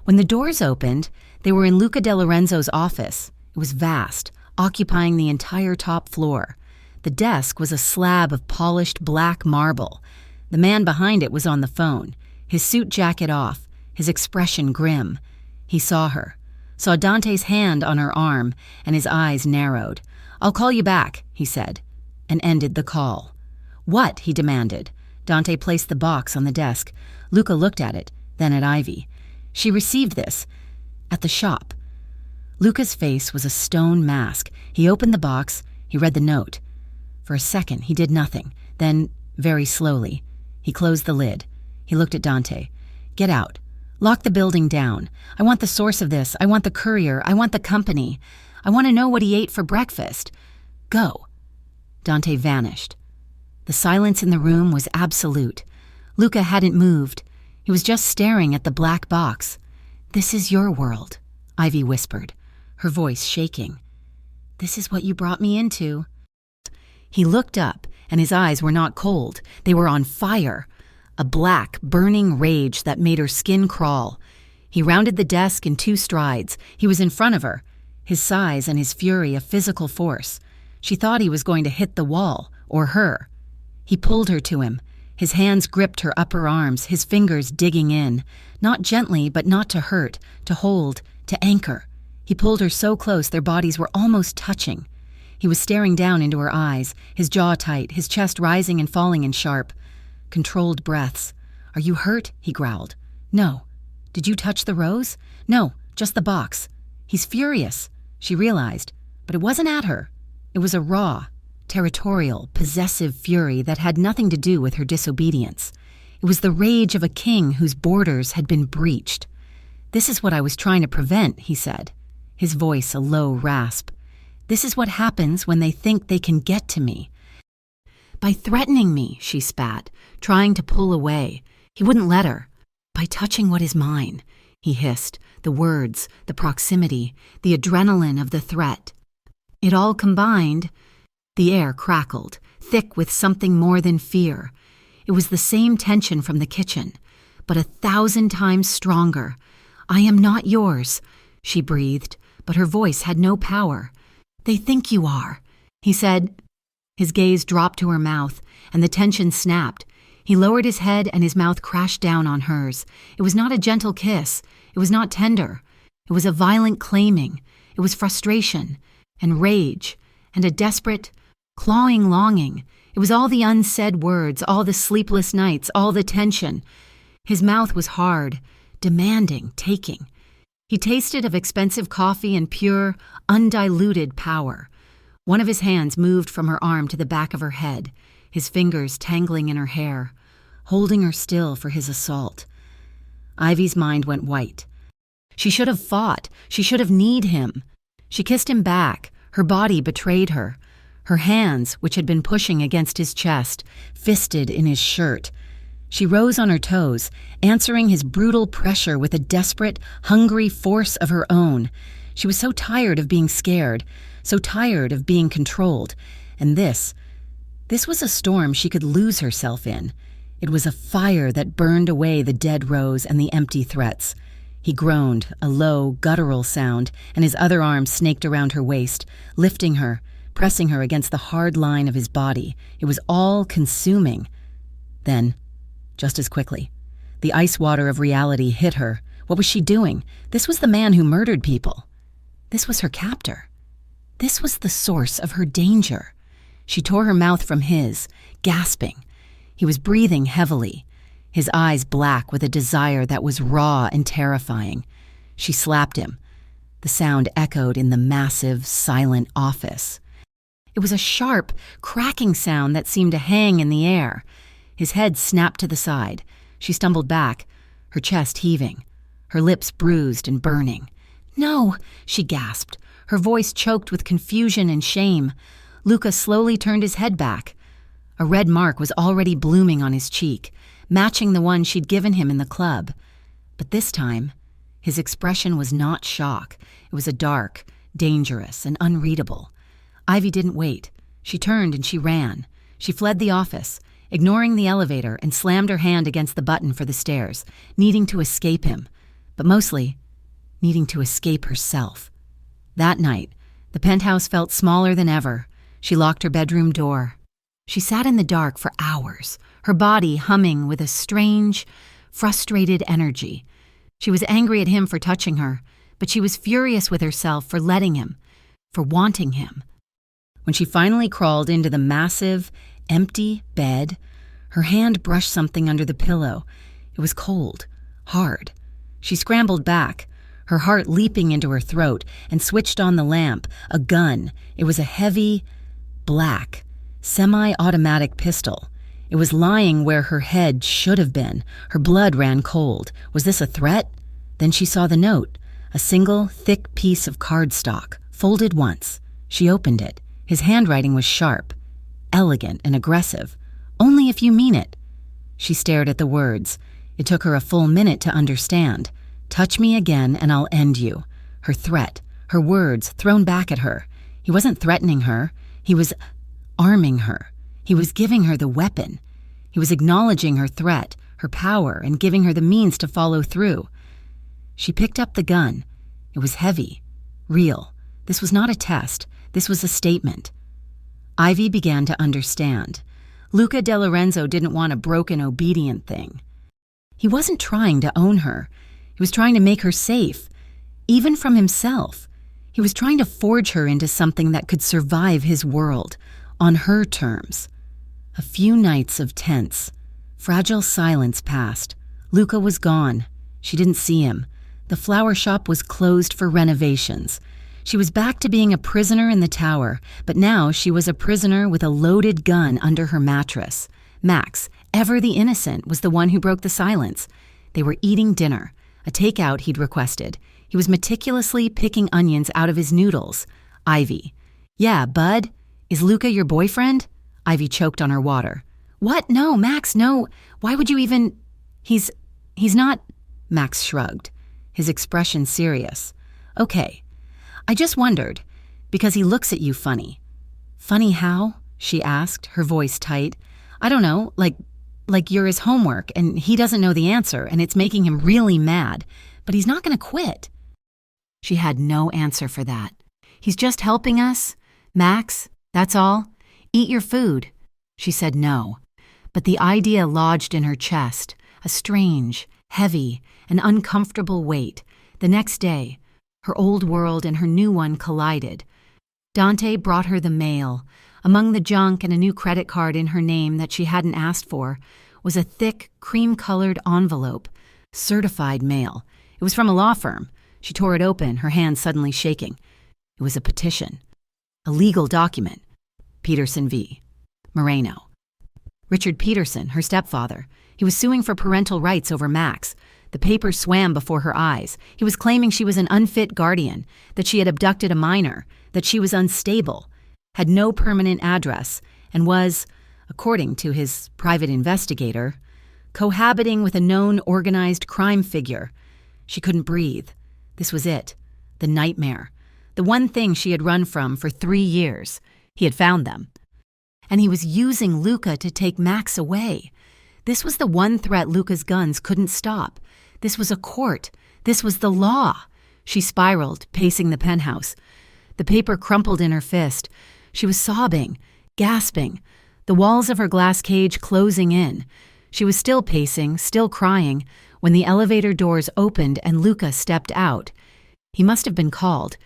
When the doors opened, they were in Luca de Lorenzo's office. It was vast, occupying the entire top floor. The desk was a slab of polished black marble. The man behind it was on the phone. his suit jacket off, his expression grim. He saw her, saw Dante's hand on her arm, and his eyes narrowed. "I'll call you back," he said, and ended the call. "What?" he demanded. Dante placed the box on the desk. Luca looked at it, then at Ivy. "She received this at the shop." Luca's face was a stone mask. He opened the box. He read the note. For a second, he did nothing. Then, very slowly, he closed the lid. He looked at Dante. "Get out. Lock the building down. I want the source of this. I want the courier. I want the company. I want to know what he ate for breakfast. Go." Dante vanished. The silence in the room was absolute. Luca hadn't moved. He was just staring at the black box. "This is your world," Ivy whispered, her voice shaking. "This is what you brought me into." He looked up, and his eyes were not cold. They were on fire, a black, burning rage that made her skin crawl. He rounded the desk in 2 strides. He was in front of her, his size and his fury a physical force. She thought he was going to hit the wall, or her. He pulled her to him. His hands gripped her upper arms, his fingers digging in, not gently but not to hurt, to hold, to anchor. He pulled her so close their bodies were almost touching. He was staring down into her eyes, his jaw tight, his chest rising and falling in sharp, controlled breaths. "Are you hurt?" he growled. "No." "Did you touch the rose?" "No, just the box." He's furious, she realized, but it wasn't at her. It was a raw, territorial, possessive fury that had nothing to do with her disobedience. It was the rage of a king whose borders had been breached. "This is what I was trying to prevent," he said, his voice a low rasp. "This is what happens when they think they can get to me." "By threatening me," she spat, trying to pull away. He wouldn't let her. "By touching what is mine," he hissed, the words, the proximity, the adrenaline of the threat. It all combined. The air crackled, thick with something more than fear. It was the same tension from the kitchen, but 1,000 times stronger. "I am not yours," she breathed, but her voice had no power. "They think you are," he said. His gaze dropped to her mouth, and the tension snapped. He lowered his head and his mouth crashed down on hers. It was not a gentle kiss. It was not tender. It was a violent claiming. It was frustration and rage and a desperate, clawing longing. It was all the unsaid words, all the sleepless nights, all the tension. His mouth was hard, demanding, taking. He tasted of expensive coffee and pure, undiluted power. One of his hands moved from her arm to the back of her head, his fingers tangling in her hair, holding her still for his assault. Ivy's mind went white. She should have fought. She should have kneed him. She kissed him back. Her body betrayed her. Her hands, which had been pushing against his chest, fisted in his shirt. She rose on her toes, answering his brutal pressure with a desperate, hungry force of her own. She was so tired of being scared, so tired of being controlled. And this was a storm she could lose herself in. It was a fire that burned away the dead rose and the empty threats. He groaned, a low, guttural sound, and his other arm snaked around her waist, lifting her, pressing her against the hard line of his body. It was all-consuming. Then, just as quickly, the ice water of reality hit her. What was she doing? This was the man who murdered people. This was her captor. This was the source of her danger. She tore her mouth from his, gasping. He was breathing heavily, his eyes black with a desire that was raw and terrifying. She slapped him. The sound echoed in the massive, silent office. It was a sharp, cracking sound that seemed to hang in the air. His head snapped to the side. She stumbled back, her chest heaving, her lips bruised and burning. "No," she gasped, her voice choked with confusion and shame. Luca slowly turned his head back. A red mark was already blooming on his cheek, matching the one she'd given him in the club. But this time, his expression was not shock. It was a dark, dangerous, and unreadable. Ivy didn't wait. She turned and she ran. She fled the office, ignoring the elevator, and slammed her hand against the button for the stairs, needing to escape him, but mostly needing to escape herself. That night, the penthouse felt smaller than ever. She locked her bedroom door. She sat in the dark for hours, her body humming with a strange, frustrated energy. She was angry at him for touching her, but she was furious with herself for letting him, for wanting him. When she finally crawled into the massive, empty bed, her hand brushed something under the pillow. It was cold, hard. She scrambled back, her heart leaping into her throat, and switched on the lamp, a gun. It was a heavy, black, semi-automatic pistol. It was lying where her head should have been. Her blood ran cold. Was this a threat? Then she saw the note, a single, thick piece of cardstock, folded once. She opened it. His handwriting was sharp, elegant and aggressive. Only if you mean it. She stared at the words. It took her a full minute to understand. Touch me again and I'll end you. Her threat, her words thrown back at her. He wasn't threatening her. He was arming her. He was giving her the weapon. He was acknowledging her threat, her power, and giving her the means to follow through. She picked up the gun. It was heavy, real. This was not a test. This was a statement. Ivy began to understand. Luca De Lorenzo didn't want a broken, obedient thing. He wasn't trying to own her. He was trying to make her safe, even from himself. He was trying to forge her into something that could survive his world, on her terms. A few nights of tense, fragile silence passed. Luca was gone. She didn't see him. The flower shop was closed for renovations. She was back to being a prisoner in the tower, but now she was a prisoner with a loaded gun under her mattress. Max, ever the innocent, was the one who broke the silence. They were eating dinner, a takeout he'd requested. He was meticulously picking onions out of his noodles. Ivy. Yeah, bud? Is Luca your boyfriend? Ivy choked on her water. What? No, Max, no. Why would you even... He's not... Max shrugged, his expression serious. Okay. I just wondered, because he looks at you funny. Funny how? She asked, her voice tight. I don't know, like you're his homework, and he doesn't know the answer, and it's making him really mad. But he's not going to quit. She had no answer for that. He's just helping us. Max, that's all. Eat your food. She said no. But the idea lodged in her chest, a strange, heavy, and uncomfortable weight. The next day, her old world and her new one collided. Dante brought her the mail. Among the junk and a new credit card in her name that she hadn't asked for was a thick, cream-colored envelope. Certified mail. It was from a law firm. She tore it open, her hand suddenly shaking. It was a petition. A legal document. Peterson v. Moreno. Richard Peterson, her stepfather. He was suing for parental rights over Max. The paper swam before her eyes. He was claiming she was an unfit guardian, that she had abducted a minor, that she was unstable, had no permanent address, and was, according to his private investigator, cohabiting with a known organized crime figure. She couldn't breathe. This was it. The nightmare. The one thing she had run from for 3 years. He had found them. And he was using Luca to take Max away. This was the one threat Luca's guns couldn't stop. This was a court. This was the law. She spiraled, pacing the penthouse. The paper crumpled in her fist. She was sobbing, gasping, the walls of her glass cage closing in. She was still pacing, still crying, when the elevator doors opened and Luca stepped out. He must have been called.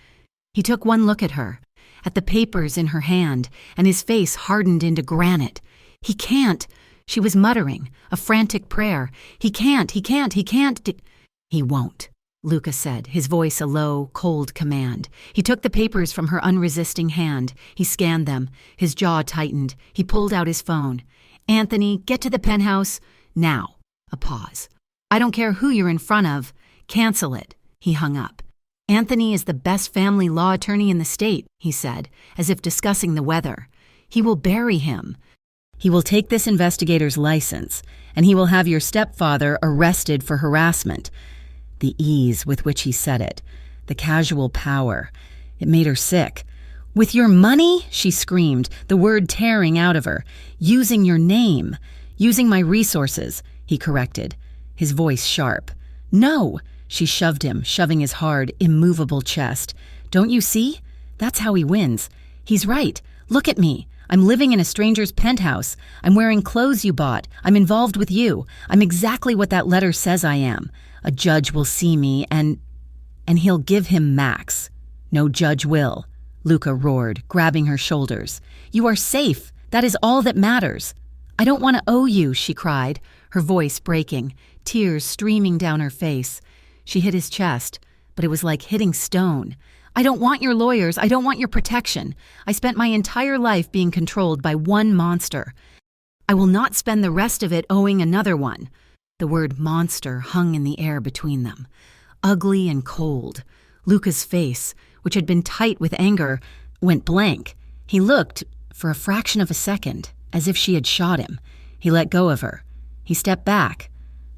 He took one look at her, at the papers in her hand, and his face hardened into granite. He can't. She was muttering, a frantic prayer. He can't. He won't, Luca said, his voice a low, cold command. He took the papers from her unresisting hand. He scanned them. His jaw tightened. He pulled out his phone. Anthony, get to the penthouse. Now. A pause. I don't care who you're in front of. Cancel it. He hung up. Anthony is the best family law attorney in the state, he said, as if discussing the weather. He will bury him. He will take this investigator's license, and he will have your stepfather arrested for harassment. The ease with which he said it, the casual power, it made her sick. With your money? She screamed, the word tearing out of her. Using your name. Using my resources, he corrected, his voice sharp. No, she shoved him, shoving his hard, immovable chest. Don't you see? That's how he wins. He's right. Look at me. I'm living in a stranger's penthouse. I'm wearing clothes you bought. I'm involved with you. I'm exactly what that letter says I am. A judge will see me and he'll give him Max. No judge will, Luca roared, grabbing her shoulders. You are safe. That is all that matters. I don't want to owe you, she cried, her voice breaking, tears streaming down her face. She hit his chest, but it was like hitting stone. I don't want your lawyers. I don't want your protection. I spent my entire life being controlled by one monster. I will not spend the rest of it owing another one. The word monster hung in the air between them. Ugly and cold. Luca's face, which had been tight with anger, went blank. He looked, for a fraction of a second, as if she had shot him. He let go of her. He stepped back.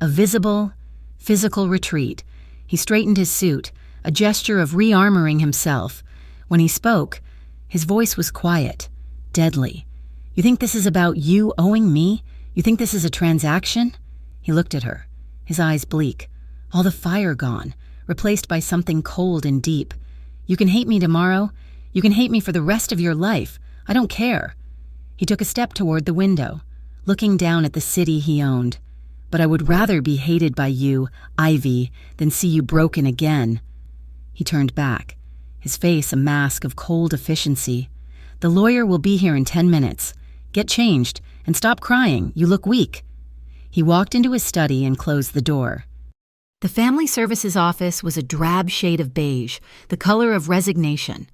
A visible, physical retreat. He straightened his suit, a gesture of rearmoring himself. When he spoke, his voice was quiet, deadly. You think this is about you owing me? You think this is a transaction? He looked at her, his eyes bleak, all the fire gone, replaced by something cold and deep. You can hate me tomorrow. You can hate me for the rest of your life. I don't care. He took a step toward the window, looking down at the city he owned. But I would rather be hated by you, Ivy, than see you broken again. He turned back, his face a mask of cold efficiency. The lawyer will be here in 10 minutes. Get changed and stop crying. You look weak. He walked into his study and closed the door. The family services office was a drab shade of beige, the color of resignation.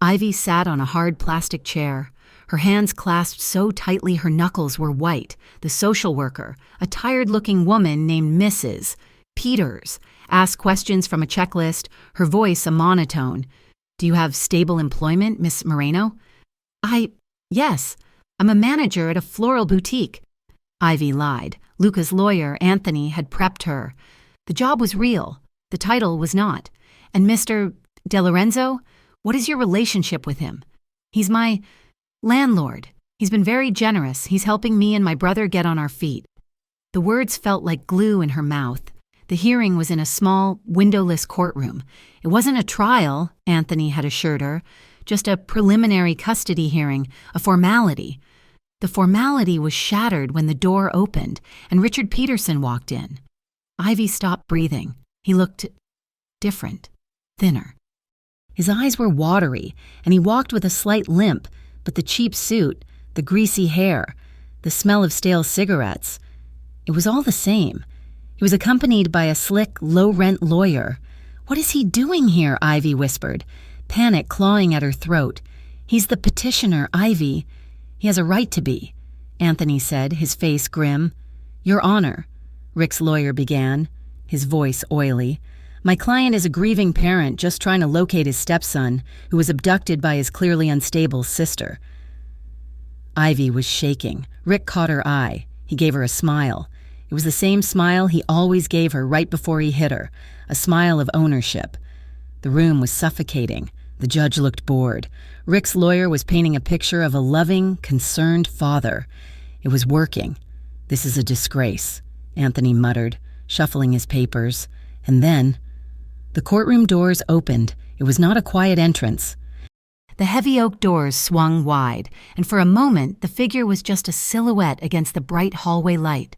Ivy sat on a hard plastic chair, her hands clasped so tightly her knuckles were white. The social worker, a tired-looking woman named Mrs. Peters, asked questions from a checklist, her voice a monotone. Do you have stable employment, Miss Moreno? Yes. I'm a manager at a floral boutique. Ivy lied. Luca's lawyer, Anthony, had prepped her. The job was real. The title was not. And Mr. De Lorenzo, what is your relationship with him? He's my landlord. He's been very generous. He's helping me and my brother get on our feet. The words felt like glue in her mouth. The hearing was in a small, windowless courtroom. It wasn't a trial, Anthony had assured her, just a preliminary custody hearing, a formality. The formality was shattered when the door opened and Richard Peterson walked in. Ivy stopped breathing. He looked different, thinner. His eyes were watery, and he walked with a slight limp, but the cheap suit, the greasy hair, the smell of stale cigarettes, it was all the same. He was accompanied by a slick, low-rent lawyer. What is he doing here? Ivy whispered, panic clawing at her throat. He's the petitioner, Ivy. He has a right to be, Anthony said, his face grim. Your Honor, Rick's lawyer began, his voice oily. My client is a grieving parent just trying to locate his stepson, who was abducted by his clearly unstable sister. Ivy was shaking. Rick caught her eye. He gave her a smile. It was the same smile he always gave her right before he hit her, a smile of ownership. The room was suffocating. The judge looked bored. Rick's lawyer was painting a picture of a loving, concerned father. It was working. This is a disgrace, Anthony muttered, shuffling his papers. And then, the courtroom doors opened. It was not a quiet entrance. The heavy oak doors swung wide, and for a moment the figure was just a silhouette against the bright hallway light.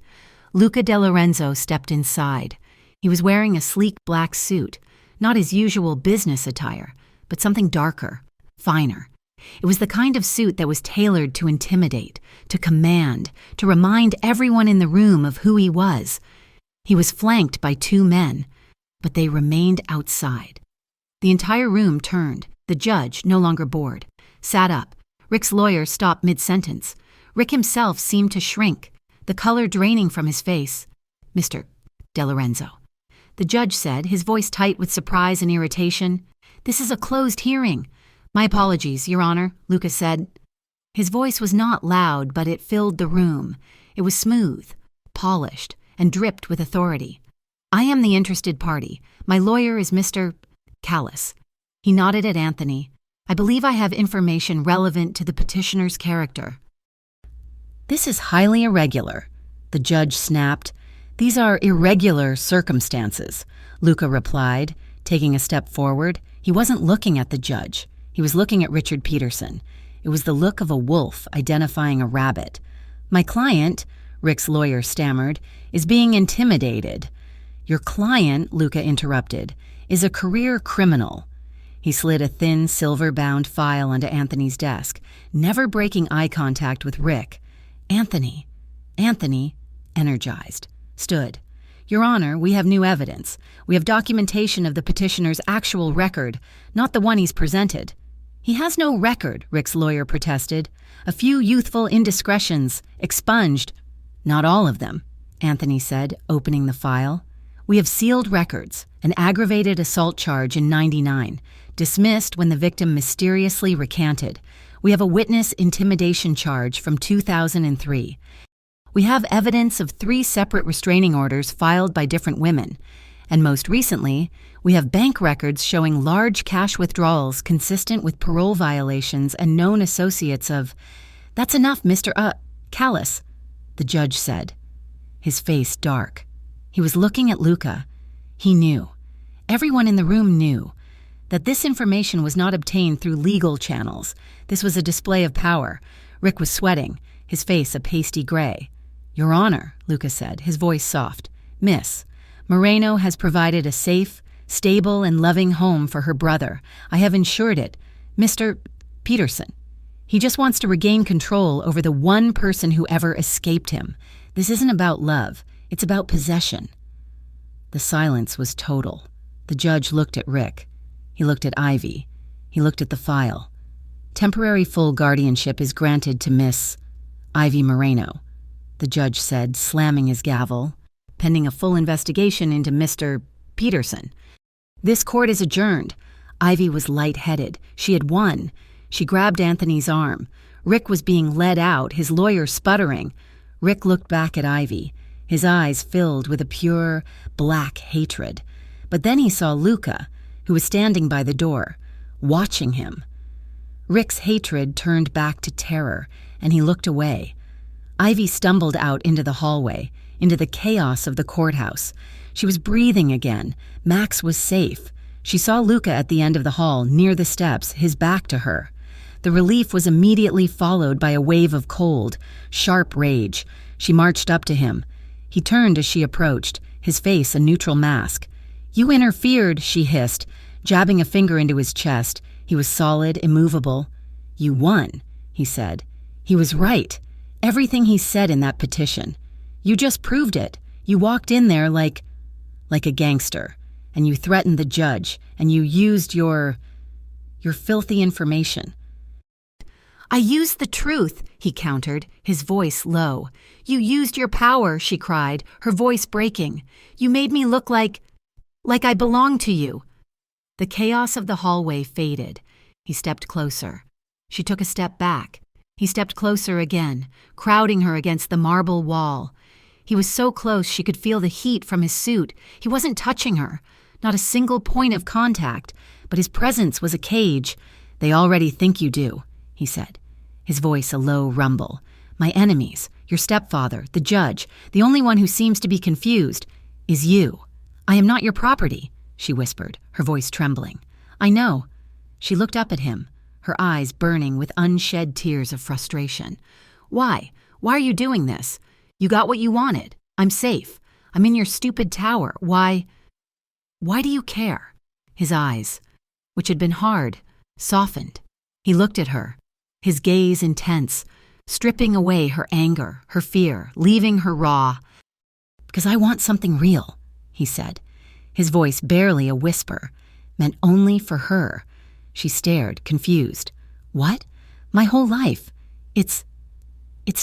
Luca De Lorenzo stepped inside. He was wearing a sleek black suit, not his usual business attire, but something darker, finer. It was the kind of suit that was tailored to intimidate, to command, to remind everyone in the room of who he was. He was flanked by two men, but they remained outside. The entire room turned. The judge, no longer bored, sat up. Rick's lawyer stopped mid-sentence. Rick himself seemed to shrink, the color draining from his face. Mr. De Lorenzo. The judge said, his voice tight with surprise and irritation. This is a closed hearing. My apologies, Your Honor, Luca said. His voice was not loud, but it filled the room. It was smooth, polished, and dripped with authority. I am the interested party. My lawyer is Mr. Callis. He nodded at Anthony. I believe I have information relevant to the petitioner's character. This is highly irregular, the judge snapped. These are irregular circumstances, Luca replied, taking a step forward. He wasn't looking at the judge. He was looking at Richard Peterson. It was the look of a wolf identifying a rabbit. "My client," Rick's lawyer stammered, "is being intimidated." "Your client," Luca interrupted, "is a career criminal." He slid a thin, silver-bound file onto Anthony's desk, never breaking eye contact with Rick. Anthony, energized, stood. "Your Honor, we have new evidence. We have documentation of the petitioner's actual record, not the one he's presented." "He has no record," Rick's lawyer protested. "A few youthful indiscretions, expunged." "Not all of them," Anthony said, opening the file. "We have sealed records, an aggravated assault charge in '99, dismissed when the victim mysteriously recanted. We have a witness intimidation charge from 2003. We have evidence of 3 separate restraining orders filed by different women. And most recently, we have bank records showing large cash withdrawals consistent with parole violations and known associates of—" "That's enough, Mr. Callis," the judge said, his face dark. He was looking at Luca. He knew, everyone in the room knew, that this information was not obtained through legal channels. This was a display of power. Rick was sweating, his face a pasty gray. "Your Honor," Luca said, his voice soft, "Miss, Moreno has provided a safe, stable, and loving home for her brother. I have ensured it. Mr. Peterson. He just wants to regain control over the one person who ever escaped him. This isn't about love. It's about possession." The silence was total. The judge looked at Rick. He looked at Ivy. He looked at the file. "Temporary full guardianship is granted to Miss Ivy Moreno," the judge said, slamming his gavel, "pending a full investigation into Mr. Peterson. This court is adjourned." Ivy was lightheaded. She had won. She grabbed Anthony's arm. Rick was being led out, his lawyer sputtering. Rick looked back at Ivy, his eyes filled with a pure, black hatred. But then he saw Luca, who was standing by the door, watching him. Rick's hatred turned back to terror, and he looked away. Ivy stumbled out into the hallway, into the chaos of the courthouse. She was breathing again. Max was safe. She saw Luca at the end of the hall, near the steps, his back to her. The relief was immediately followed by a wave of cold, sharp rage. She marched up to him. He turned as she approached, his face a neutral mask. "You interfered," she hissed, jabbing a finger into his chest. He was solid, immovable. "You won," he said. He was right. Everything he said in that petition. "You just proved it. You walked in there like a gangster, and you threatened the judge, and you used your filthy information." "I used the truth," he countered, his voice low. "You used your power," she cried, her voice breaking. "You made me look like I belonged to you." The chaos of the hallway faded. He stepped closer. She took a step back. He stepped closer again, crowding her against the marble wall. He was so close she could feel the heat from his suit. He wasn't touching her, not a single point of contact, but his presence was a cage. "They already think you do," he said, his voice a low rumble. "My enemies, your stepfather, the judge, the only one who seems to be confused, is you. I am not your property," she whispered, her voice trembling. "I know." She looked up at him, her eyes burning with unshed tears of frustration. "Why? Why are you doing this? You got what you wanted. I'm safe. I'm in your stupid tower. Why do you care?" His eyes, which had been hard, softened. He looked at her, his gaze intense, stripping away her anger, her fear, leaving her raw. "Because I want something real," he said, his voice barely a whisper, meant only for her. She stared, confused. "What? My whole life. It's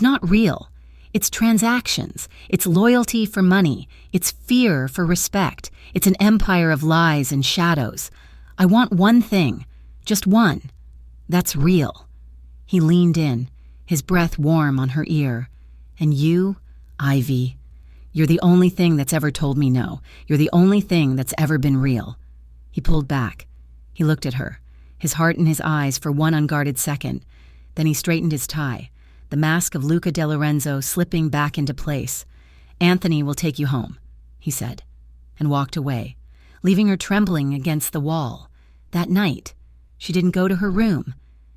not real. It's transactions. It's loyalty for money. It's fear for respect. It's an empire of lies and shadows. I want one thing, just one. That's real." He leaned in, his breath warm on her ear. "And you, Ivy, you're the only thing that's ever told me no. You're the only thing that's ever been real." He pulled back. He looked at her, his heart in his eyes for one unguarded second. Then he straightened his tie, the mask of Luca De Lorenzo slipping back into place. "Anthony will take you home," he said, and walked away, leaving her trembling against the wall. That night, she didn't go to her room.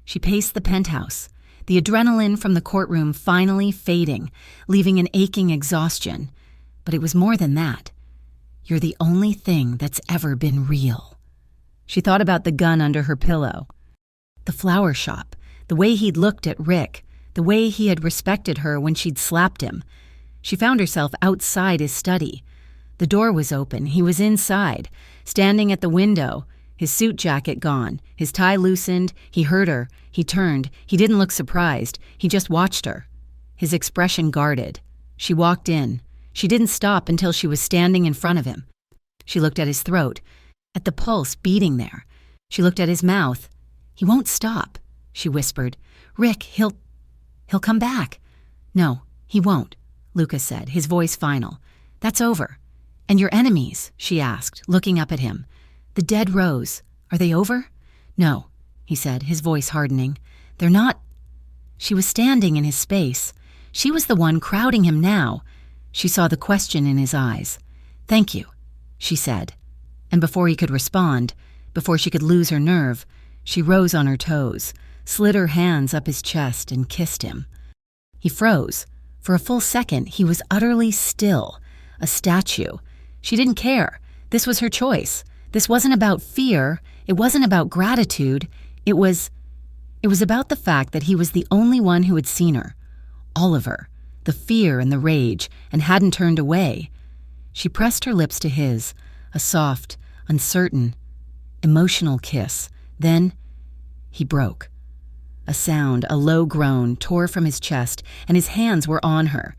She paced the penthouse, the adrenaline from the courtroom finally fading, leaving an aching exhaustion. But it was more than that. You're the only thing that's ever been real. She thought about the gun under her pillow, the flower shop, the way he'd looked at Rick, the way he had respected her when she'd slapped him. She found herself outside his study. The door was open. He was inside, standing at the window, his suit jacket gone, his tie loosened. He heard her. He turned. He didn't look surprised. He just watched her, his expression guarded. She walked in. She didn't stop until she was standing in front of him. She looked at his throat, at the pulse beating there. She looked at his mouth. He won't stop, she whispered. Rick, he'll come back. No, he won't, Lucas said, his voice final. That's over. And your enemies, she asked, looking up at him. The dead rose. Are they over? No, he said, his voice hardening. They're not. She was standing in his space. She was the one crowding him now. She saw the question in his eyes. Thank you, she said. And before he could respond, before she could lose her nerve, she rose on her toes, slid her hands up his chest and kissed him. He froze. For a full second, he was utterly still, a statue. She didn't care. This was her choice. This wasn't about fear. It wasn't about gratitude. It was about the fact that he was the only one who had seen her. All of her. The fear and the rage, and hadn't turned away. She pressed her lips to his, a soft, uncertain, emotional kiss. Then he broke. A sound, a low groan, tore from his chest, and his hands were on her.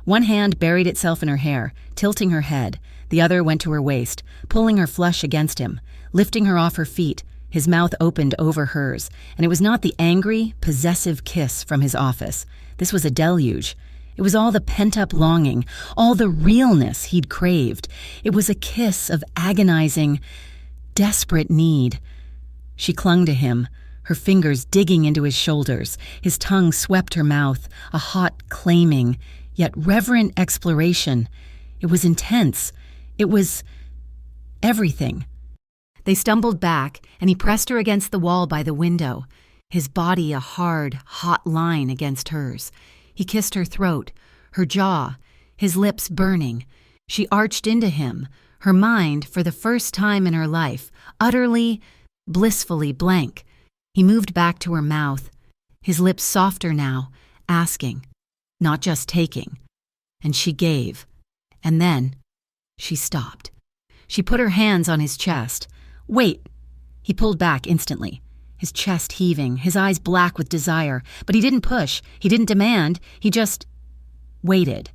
One hand buried itself in her hair, tilting her head. The other went to her waist, pulling her flush against him, lifting her off her feet. His mouth opened over hers, and it was not the angry, possessive kiss from his office. This was a deluge. It was all the pent-up longing, all the realness he'd craved. It was a kiss of agonizing, desperate need. She clung to him, her fingers digging into his shoulders. His tongue swept her mouth, a hot, claiming, yet reverent exploration. It was intense. It was everything. They stumbled back, and he pressed her against the wall by the window, his body a hard, hot line against hers. He kissed her throat, her jaw, his lips burning. She arched into him, her mind, for the first time in her life, utterly, blissfully blank. He moved back to her mouth, his lips softer now, asking, not just taking. And she gave. And then she stopped. She put her hands on his chest. Wait! He pulled back instantly, his chest heaving, his eyes black with desire. But he didn't push, he didn't demand, he just waited.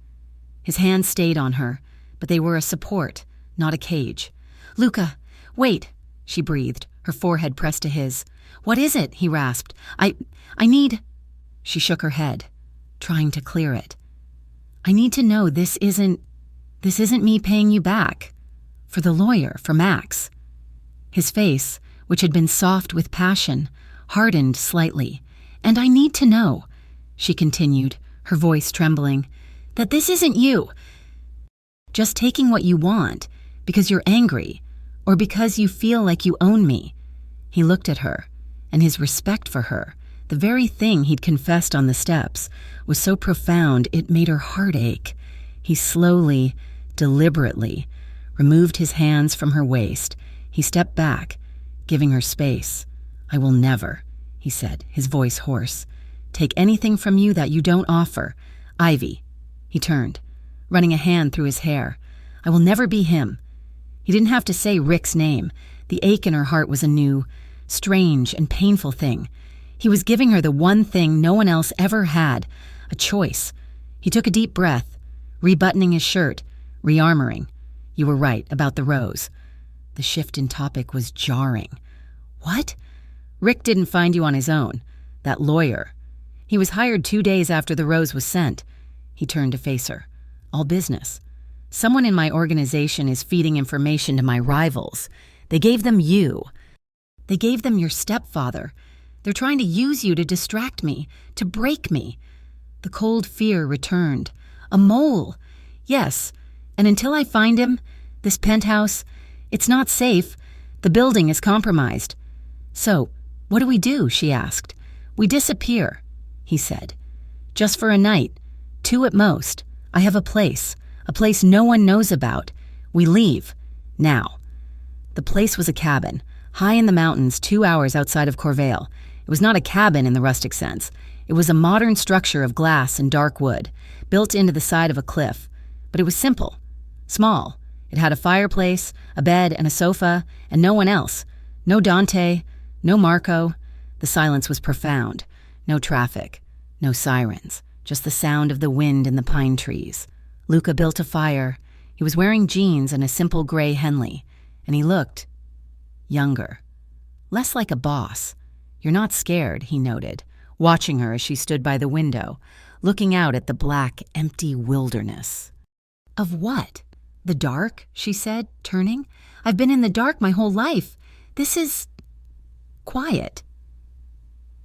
His hands stayed on her, but they were a support, not a cage. Luca, wait, she breathed, her forehead pressed to his. What is it? He rasped. I need... She shook her head, trying to clear it. I need to know this isn't me paying you back. For the lawyer, for Max. His face, which had been soft with passion, hardened slightly. And I need to know, she continued, her voice trembling, that this isn't you. Just taking what you want, because you're angry, or because you feel like you own me. He looked at her, and his respect for her, the very thing he'd confessed on the steps, was so profound it made her heart ache. He slowly, deliberately, removed his hands from her waist. He stepped back, giving her space. I will never, he said, his voice hoarse, take anything from you that you don't offer. Ivy. He turned, running a hand through his hair. I will never be him. He didn't have to say Rick's name. The ache in her heart was a new, strange and painful thing. He was giving her the one thing no one else ever had, a choice. He took a deep breath, rebuttoning his shirt, rearmoring. You were right about the rose. The shift in topic was jarring. What? Rick didn't find you on his own. That lawyer. He was hired 2 days after the rose was sent. He turned to face her. All business. Someone in my organization is feeding information to my rivals. They gave them you. They gave them your stepfather. They're trying to use you to distract me, to break me. The cold fear returned. A mole. Yes, and until I find him, this penthouse, it's not safe. The building is compromised. So, what do we do? She asked. "We disappear," he said. "Just for a night. 2 at most. I have a place no one knows about. We leave. Now." The place was a cabin, high in the mountains 2 hours outside of Corvale. It was not a cabin in the rustic sense. It was a modern structure of glass and dark wood, built into the side of a cliff. But it was simple, small. It had a fireplace, a bed, and a sofa, and no one else. No Dante, no Marco. The silence was profound. No traffic, no sirens, just the sound of the wind in the pine trees. Luca built a fire. He was wearing jeans and a simple gray Henley, and he looked younger, less like a boss. "You're not scared," he noted, watching her as she stood by the window, looking out at the black, empty wilderness. "Of what? The dark?" she said, turning. "I've been in the dark my whole life. This is quiet."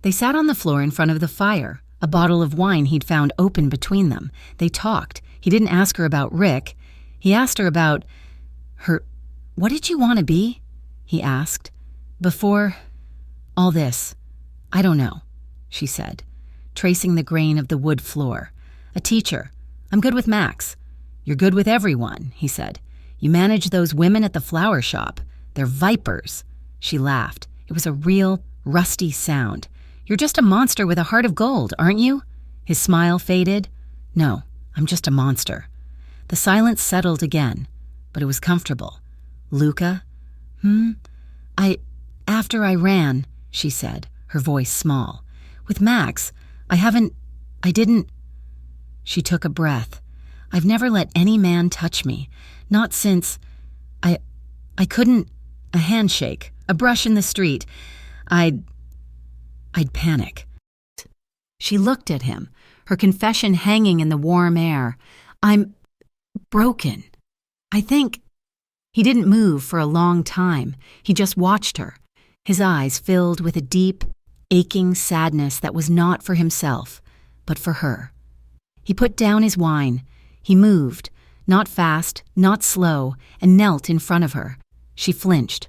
They sat on the floor in front of the fire, a bottle of wine he'd found open between them. They talked. He didn't ask her about Rick. He asked her about her. "What did you want to be?" he asked. "Before all this, I don't know," she said, tracing the grain of the wood floor. "A teacher. I'm good with Max." "You're good with everyone," he said. "You manage those women at the flower shop. They're vipers." She laughed. It was a real, rusty sound. "You're just a monster with a heart of gold, aren't you?" His smile faded. "No, I'm just a monster." The silence settled again, but it was comfortable. "Luca? After I ran," she said, her voice small. "With Max, I didn't." She took a breath. "I've never let any man touch me. Not since I couldn't. A handshake, a brush in the street. I'd panic." She looked at him, her confession hanging in the warm air. "I'm broken. I think." He didn't move for a long time. He just watched her, his eyes filled with a deep, aching sadness that was not for himself, but for her. He put down his wine. He moved, not fast, not slow, and knelt in front of her. She flinched.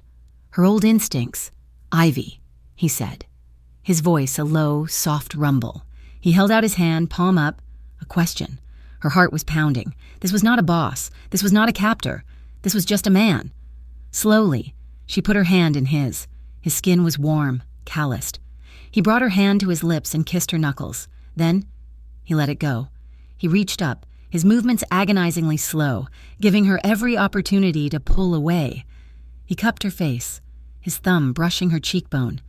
Her old instincts. "Ivy," he said, his voice a low, soft rumble. He held out his hand, palm up, a question. Her heart was pounding. This was not a boss. This was not a captor. This was just a man. Slowly, she put her hand in his. His skin was warm, calloused. He brought her hand to his lips and kissed her knuckles. Then, he let it go. He reached up, his movements agonizingly slow, giving her every opportunity to pull away. He cupped her face, his thumb brushing her cheekbone.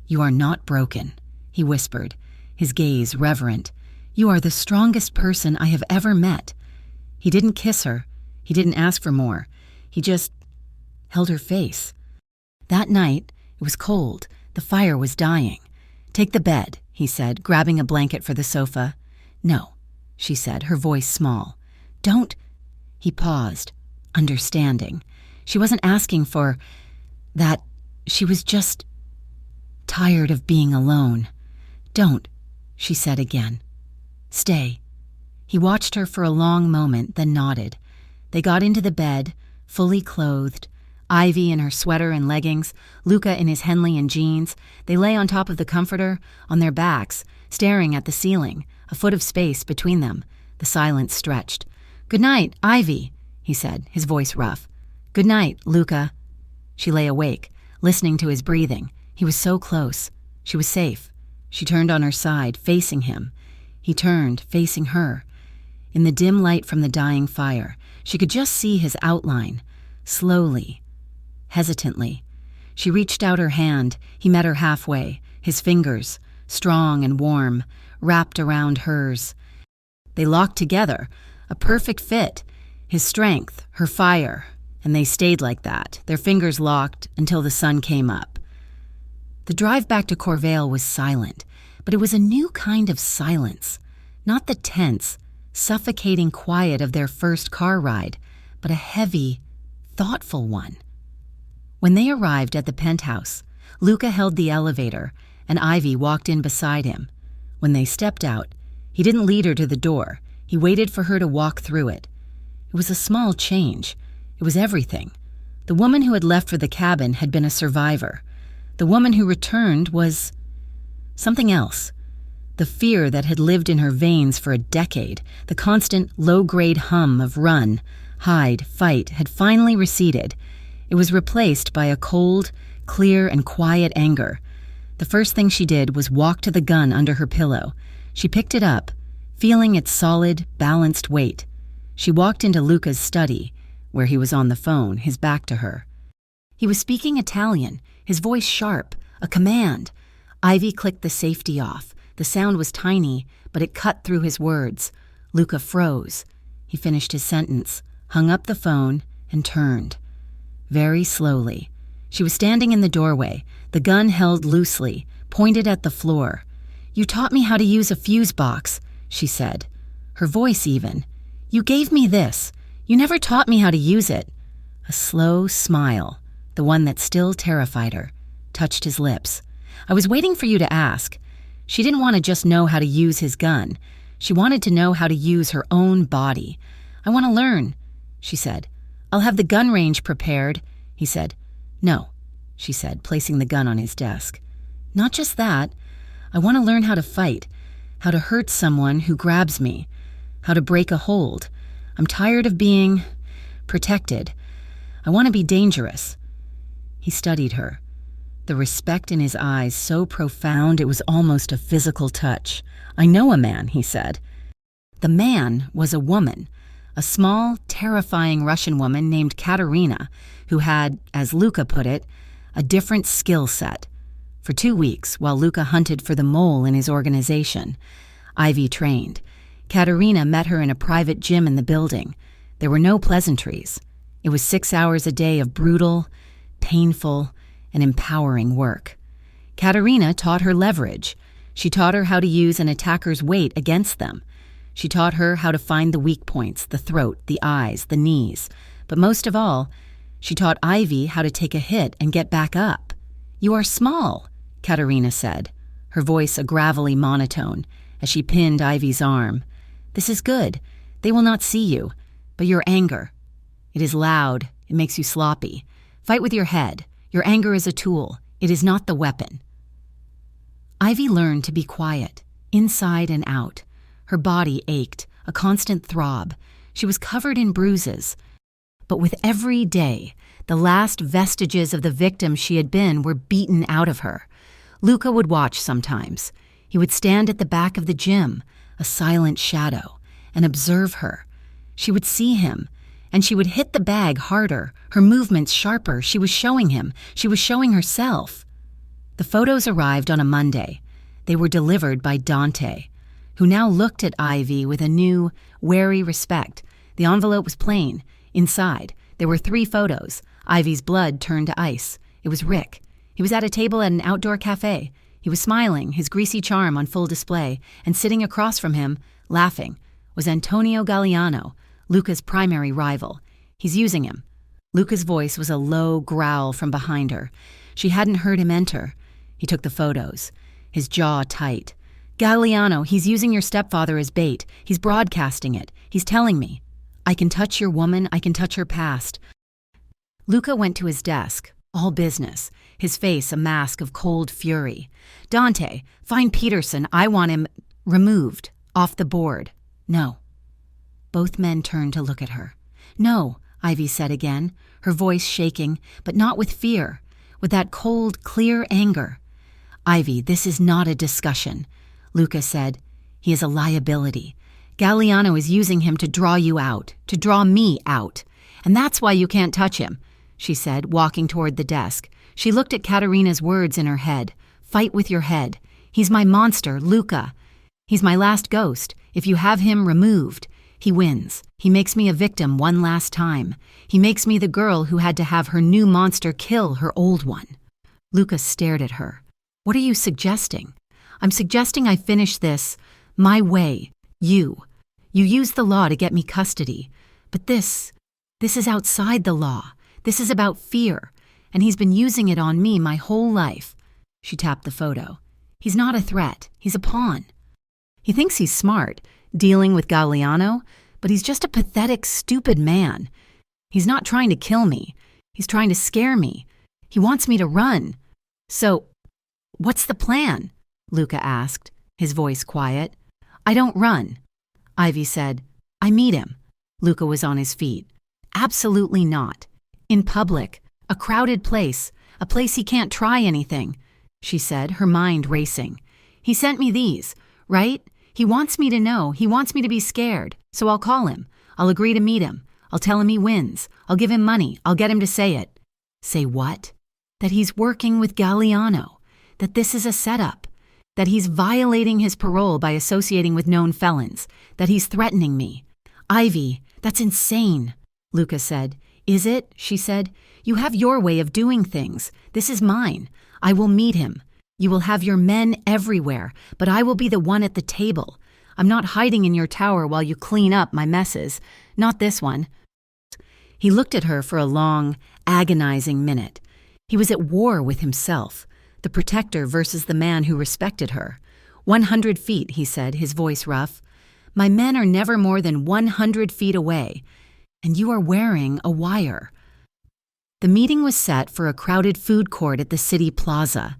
"You are not broken," he whispered, his gaze reverent. "You are the strongest person I have ever met." He didn't kiss her. He didn't ask for more. He just held her face. That night, it was cold. The fire was dying. "Take the bed," he said, grabbing a blanket for the sofa. "No," she said, her voice small. "Don't." He paused, understanding. She wasn't asking for that. She was just tired of being alone. "Don't," she said again. "Stay." He watched her for a long moment, then nodded. They got into the bed, fully clothed. Ivy in her sweater and leggings, Luca in his Henley and jeans. They lay on top of the comforter, on their backs, staring at the ceiling, a foot of space between them. The silence stretched. "Good night, Ivy," he said, his voice rough. "Good night, Luca." She lay awake, listening to his breathing. He was so close. She was safe. She turned on her side, facing him. He turned, facing her. In the dim light from the dying fire, she could just see his outline. Slowly, hesitantly, she reached out her hand. He met her halfway, his fingers, strong and warm, wrapped around hers. They locked together, a perfect fit, his strength, her fire, and they stayed like that, their fingers locked until the sun came up. The drive back to Corvale was silent, but it was a new kind of silence, not the tense, suffocating quiet of their first car ride, but a heavy, thoughtful one. When they arrived at the penthouse, Luca held the elevator, and Ivy walked in beside him. When they stepped out, he didn't lead her to the door. He waited for her to walk through it. It was a small change. It was everything. The woman who had left for the cabin had been a survivor. The woman who returned was something else. The fear that had lived in her veins for a decade, the constant low-grade hum of run, hide, fight, had finally receded. It was replaced by a cold, clear, and quiet anger. The first thing she did was walk to the gun under her pillow. She picked it up, feeling its solid, balanced weight. She walked into Luca's study, where he was on the phone, his back to her. He was speaking Italian, his voice sharp, a command. Ivy clicked the safety off. The sound was tiny, but it cut through his words. Luca froze. He finished his sentence, hung up the phone, and turned. Very slowly. She was standing in the doorway, the gun held loosely, pointed at the floor. "You taught me how to use a fuse box," she said, her voice even. "You gave me this. You never taught me how to use it." A slow smile, the one that still terrified her, touched his lips. "I was waiting for you to ask." She didn't want to just know how to use his gun. She wanted to know how to use her own body. "I want to learn," she said. "I'll have the gun range prepared," he said. "No," she said, placing the gun on his desk. "Not just that. I want to learn how to fight, how to hurt someone who grabs me, how to break a hold. I'm tired of being protected. I want to be dangerous." He studied her, the respect in his eyes so profound it was almost a physical touch. "I know a man," he said. The man was a woman, a small, terrifying Russian woman named Katerina, who had, as Luca put it, a different skill set. For 2 weeks, while Luca hunted for the mole in his organization, Ivy trained. Katerina met her in a private gym in the building. There were no pleasantries. It was 6 hours a day of brutal, painful, and empowering work. Katerina taught her leverage. She taught her how to use an attacker's weight against them. She taught her how to find the weak points, the throat, the eyes, the knees. But most of all, she taught Ivy how to take a hit and get back up. "You are small," Katerina said, her voice a gravelly monotone, as she pinned Ivy's arm. "This is good. They will not see you. But your anger, it is loud. It makes you sloppy. Fight with your head. Your anger is a tool. It is not the weapon." Ivy learned to be quiet, inside and out. Her body ached, a constant throb. She was covered in bruises. But with every day, the last vestiges of the victim she had been were beaten out of her. Luca would watch sometimes. He would stand at the back of the gym, a silent shadow, and observe her. She would see him, and she would hit the bag harder, her movements sharper. She was showing him. She was showing herself. The photos arrived on a Monday. They were delivered by Dante, who now looked at Ivy with a new, wary respect. The envelope was plain. Inside, there were 3 photos. Ivy's blood turned to ice. It was Rick. He was at a table at an outdoor cafe. He was smiling, his greasy charm on full display, and sitting across from him, laughing, was Antonio Galliano, Luca's primary rival. "He's using him." Luca's voice was a low growl from behind her. She hadn't heard him enter. He took the photos, his jaw tight. "Galliano, he's using your stepfather as bait. He's broadcasting it. He's telling me, I can touch your woman, I can touch her past." Luca went to his desk, all business, his face a mask of cold fury. "Dante, find Peterson. I want him removed, off the board." "No." Both men turned to look at her. "No," Ivy said again, her voice shaking, but not with fear, with that cold, clear anger. "Ivy, this is not a discussion." Luca said, "He is a liability. Galliano is using him to draw you out, to draw me out. And that's why you can't touch him," she said, walking toward the desk. She looked at Katerina's words in her head. "Fight with your head. He's my monster, Luca. He's my last ghost. If you have him removed, he wins. He makes me a victim one last time. He makes me the girl who had to have her new monster kill her old one." Luca stared at her. "What are you suggesting?" "I'm suggesting I finish this my way. You use the law to get me custody. But this is outside the law. This is about fear. And he's been using it on me my whole life." She tapped the photo. "He's not a threat. He's a pawn. He thinks he's smart, dealing with Galliano, but he's just a pathetic, stupid man. He's not trying to kill me. He's trying to scare me. He wants me to run. So, what's the plan?" Luca asked, his voice quiet. I don't run. Ivy said, I meet him. Luca was on his feet. Absolutely not. In public, a crowded place, a place he can't try anything, she said, her mind racing. He sent me these, right? He wants me to know, he wants me to be scared, so I'll call him. I'll agree to meet him. I'll tell him he wins. I'll give him money. I'll get him to say it. Say what? That he's working with Galliano. That this is a setup. That he's violating his parole by associating with known felons. That he's threatening me. Ivy, that's insane, Luca said. Is it? She said. You have your way of doing things. This is mine. I will meet him. You will have your men everywhere, but I will be the one at the table. I'm not hiding in your tower while you clean up my messes. Not this one. He looked at her for a long, agonizing minute. He was at war with himself, the protector versus the man who respected her. 100 feet, he said, his voice rough. My men are never more than 100 feet away, and you are wearing a wire. The meeting was set for a crowded food court at the city plaza.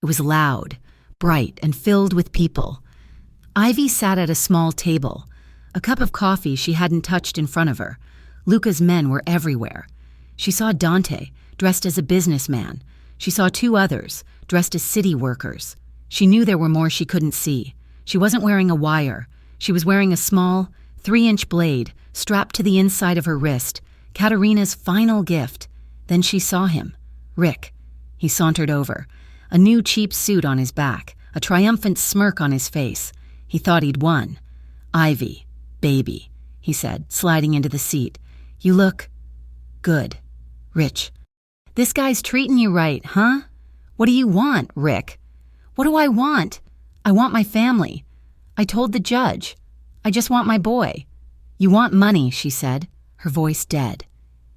It was loud, bright, and filled with people. Ivy sat at a small table. A cup of coffee she hadn't touched in front of her. Luca's men were everywhere. She saw Dante, dressed as a businessman. She saw 2 others, dressed as city workers. She knew there were more she couldn't see. She wasn't wearing a wire. She was wearing a small, 3-inch blade strapped to the inside of her wrist, Katerina's final gift. Then she saw him, Rick. He sauntered over, a new cheap suit on his back, a triumphant smirk on his face. He thought he'd won. Ivy, baby, he said, sliding into the seat. You look good, Rich. This guy's treating you right, huh? What do you want, Rick? What do I want? I want my family. I told the judge. I just want my boy. You want money, she said, her voice dead.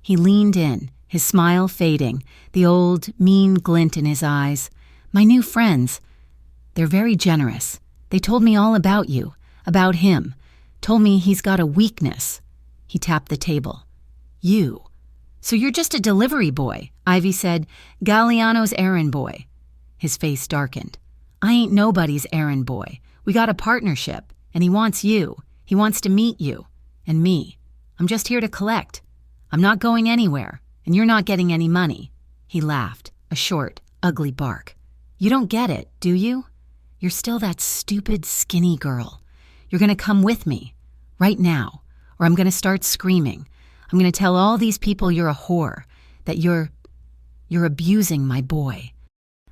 He leaned in, his smile fading, the old, mean glint in his eyes. My new friends. They're very generous. They told me all about you, about him. Told me he's got a weakness. He tapped the table. You. So you're just a delivery boy, Ivy said. Galliano's errand boy. His face darkened. I ain't nobody's errand boy. We got a partnership, and he wants you. He wants to meet you. And me. I'm just here to collect. I'm not going anywhere, and you're not getting any money. He laughed, a short, ugly bark. You don't get it, do you? You're still that stupid, skinny girl. You're going to come with me, right now, or I'm going to start screaming. I'm going to tell all these people you're a whore, that you're abusing my boy.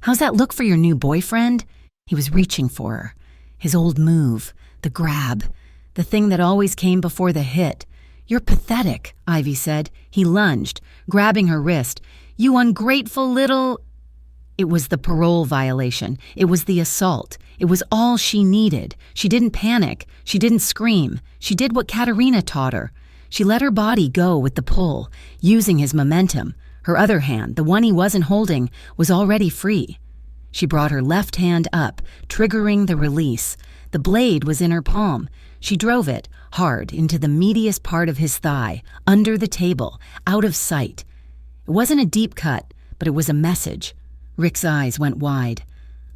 How's that look for your new boyfriend? He was reaching for her. His old move, the grab, the thing that always came before the hit. You're pathetic, Ivy said. He lunged, grabbing her wrist. You ungrateful little... It was the parole violation. It was the assault. It was all she needed. She didn't panic. She didn't scream. She did what Katerina taught her. She let her body go with the pull, using his momentum. Her other hand, the one he wasn't holding, was already free. She brought her left hand up, triggering the release. The blade was in her palm. She drove it, hard, into the meatiest part of his thigh, under the table, out of sight. It wasn't a deep cut, but it was a message. Rick's eyes went wide.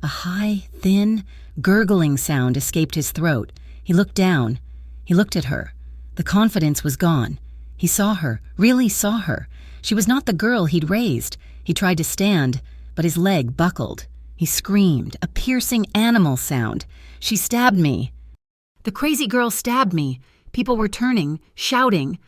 A high, thin, gurgling sound escaped his throat. He looked down. He looked at her. The confidence was gone. He saw her, really saw her. She was not the girl he'd raised. He tried to stand, but his leg buckled. He screamed, a piercing animal sound. She stabbed me. The crazy girl stabbed me. People were turning, shouting.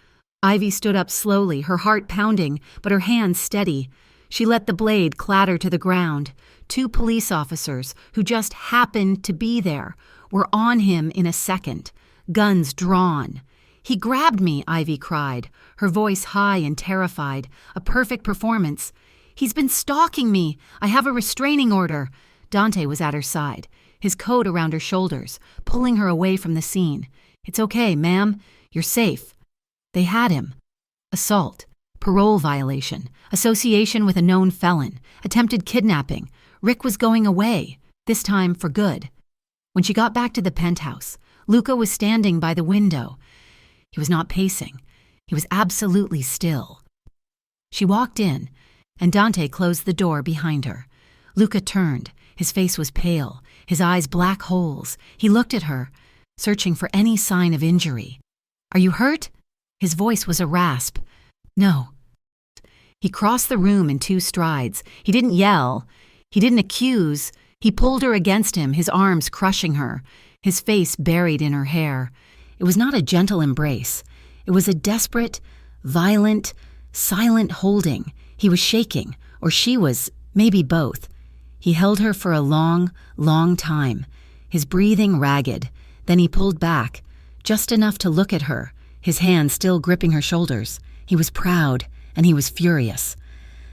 Ivy stood up slowly, her heart pounding, but her hands steady. She let the blade clatter to the ground. 2 police officers, who just happened to be there, were on him in a second, guns drawn. He grabbed me, Ivy cried, her voice high and terrified. A perfect performance. He's been stalking me. I have a restraining order. Dante was at her side, his coat around her shoulders, pulling her away from the scene. It's okay, ma'am. You're safe. They had him. Assault. Parole violation, association with a known felon, attempted kidnapping. Rick was going away, this time for good. When she got back to the penthouse, Luca was standing by the window. He was not pacing. He was absolutely still. She walked in, and Dante closed the door behind her. Luca turned. His face was pale, his eyes black holes. He looked at her, searching for any sign of injury. "Are you hurt?" His voice was a rasp. "No." He crossed the room in 2 strides. He didn't yell. He didn't accuse. He pulled her against him, his arms crushing her, his face buried in her hair. It was not a gentle embrace. It was a desperate, violent, silent holding. He was shaking, or she was, maybe both. He held her for a long, long time, his breathing ragged. Then he pulled back, just enough to look at her, his hand still gripping her shoulders. He was proud, and he was furious.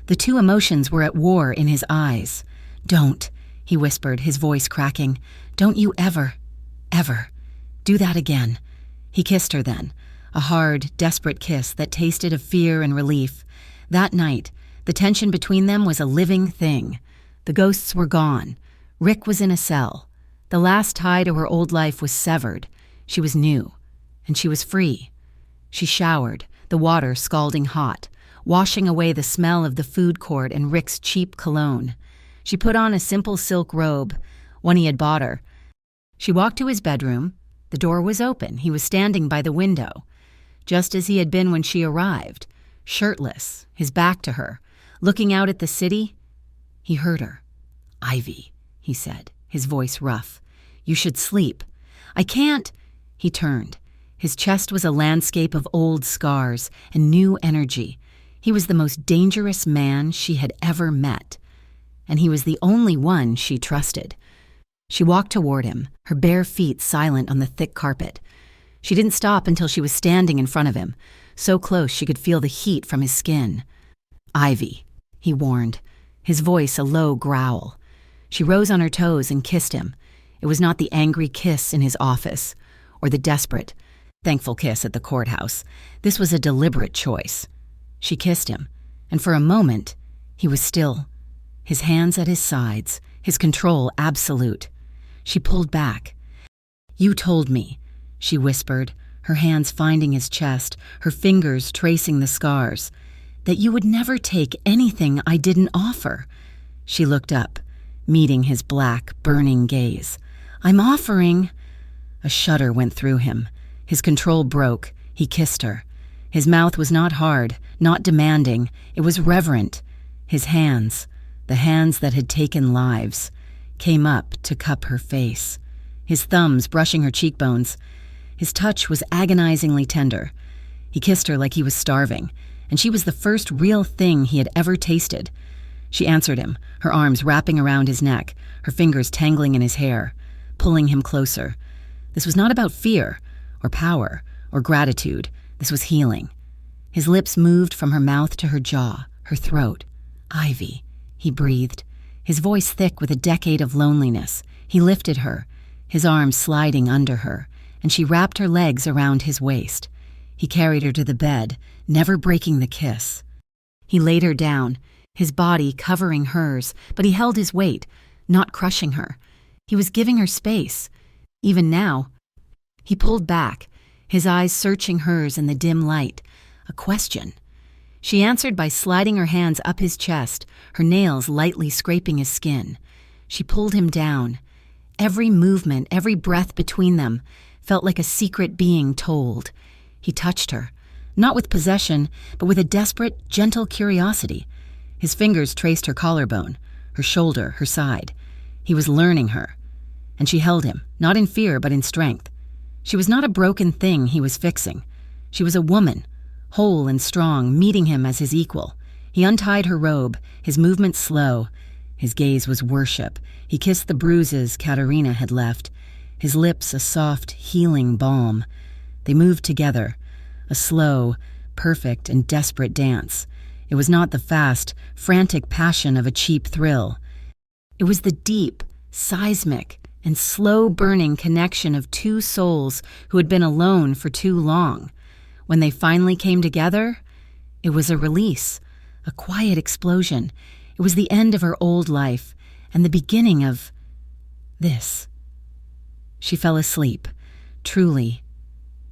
The 2 emotions were at war in his eyes. "Don't," he whispered, his voice cracking. "Don't you ever do that again." He kissed her then, a hard, desperate kiss that tasted of fear and relief. That night, the tension between them was a living thing. The ghosts were gone. Rick was in a cell. The last tie to her old life was severed. She was new, and she was free. She showered, the water scalding hot, washing away the smell of the food court and Rick's cheap cologne. She put on a simple silk robe, one he had bought her. She walked to his bedroom. The door was open. He was standing by the window, just as he had been when she arrived, shirtless, his back to her, looking out at the city. He heard her. "Ivy," he said, his voice rough. "You should sleep." "I can't." He turned. His chest was a landscape of old scars and new energy. He was the most dangerous man she had ever met, and he was the only one she trusted. She walked toward him, her bare feet silent on the thick carpet. She didn't stop until she was standing in front of him, so close she could feel the heat from his skin. "Ivy," he warned, his voice a low growl. She rose on her toes and kissed him. It was not the angry kiss in his office, or the desperate, thankful kiss at the courthouse. This was a deliberate choice. She kissed him, and for a moment, he was still, his hands at his sides, his control absolute. She pulled back. "You told me," she whispered, her hands finding his chest, her fingers tracing the scars, "that you would never take anything I didn't offer." She looked up, meeting his black, burning gaze. "I'm offering—" A shudder went through him. His control broke. He kissed her. His mouth was not hard, not demanding. It was reverent. His hands, the hands that had taken lives, came up to cup her face, his thumbs brushing her cheekbones. His touch was agonizingly tender. He kissed her like he was starving, and she was the first real thing he had ever tasted. She answered him, her arms wrapping around his neck, her fingers tangling in his hair, pulling him closer. This was not about fear, or power, or gratitude. This was healing. His lips moved from her mouth to her jaw, her throat. "Ivy," he breathed, his voice thick with a decade of loneliness. He lifted her, his arms sliding under her, and she wrapped her legs around his waist. He carried her to the bed, never breaking the kiss. He laid her down, his body covering hers, but he held his weight, not crushing her. He was giving her space. Even now, he pulled back, his eyes searching hers in the dim light. A question. She answered by sliding her hands up his chest, her nails lightly scraping his skin. She pulled him down. Every movement, every breath between them felt like a secret being told. He touched her, not with possession, but with a desperate, gentle curiosity. His fingers traced her collarbone, her shoulder, her side. He was learning her. And she held him, not in fear, but in strength. She was not a broken thing he was fixing. She was a woman, whole and strong, meeting him as his equal. He untied her robe, his movement slow. His gaze was worship. He kissed the bruises Katerina had left, his lips a soft, healing balm. They moved together, a slow, perfect, and desperate dance. It was not the fast, frantic passion of a cheap thrill. It was the deep, seismic, and slow-burning connection of 2 souls who had been alone for too long. When they finally came together, it was a release, a quiet explosion. It was the end of her old life and the beginning of this. She fell asleep, truly,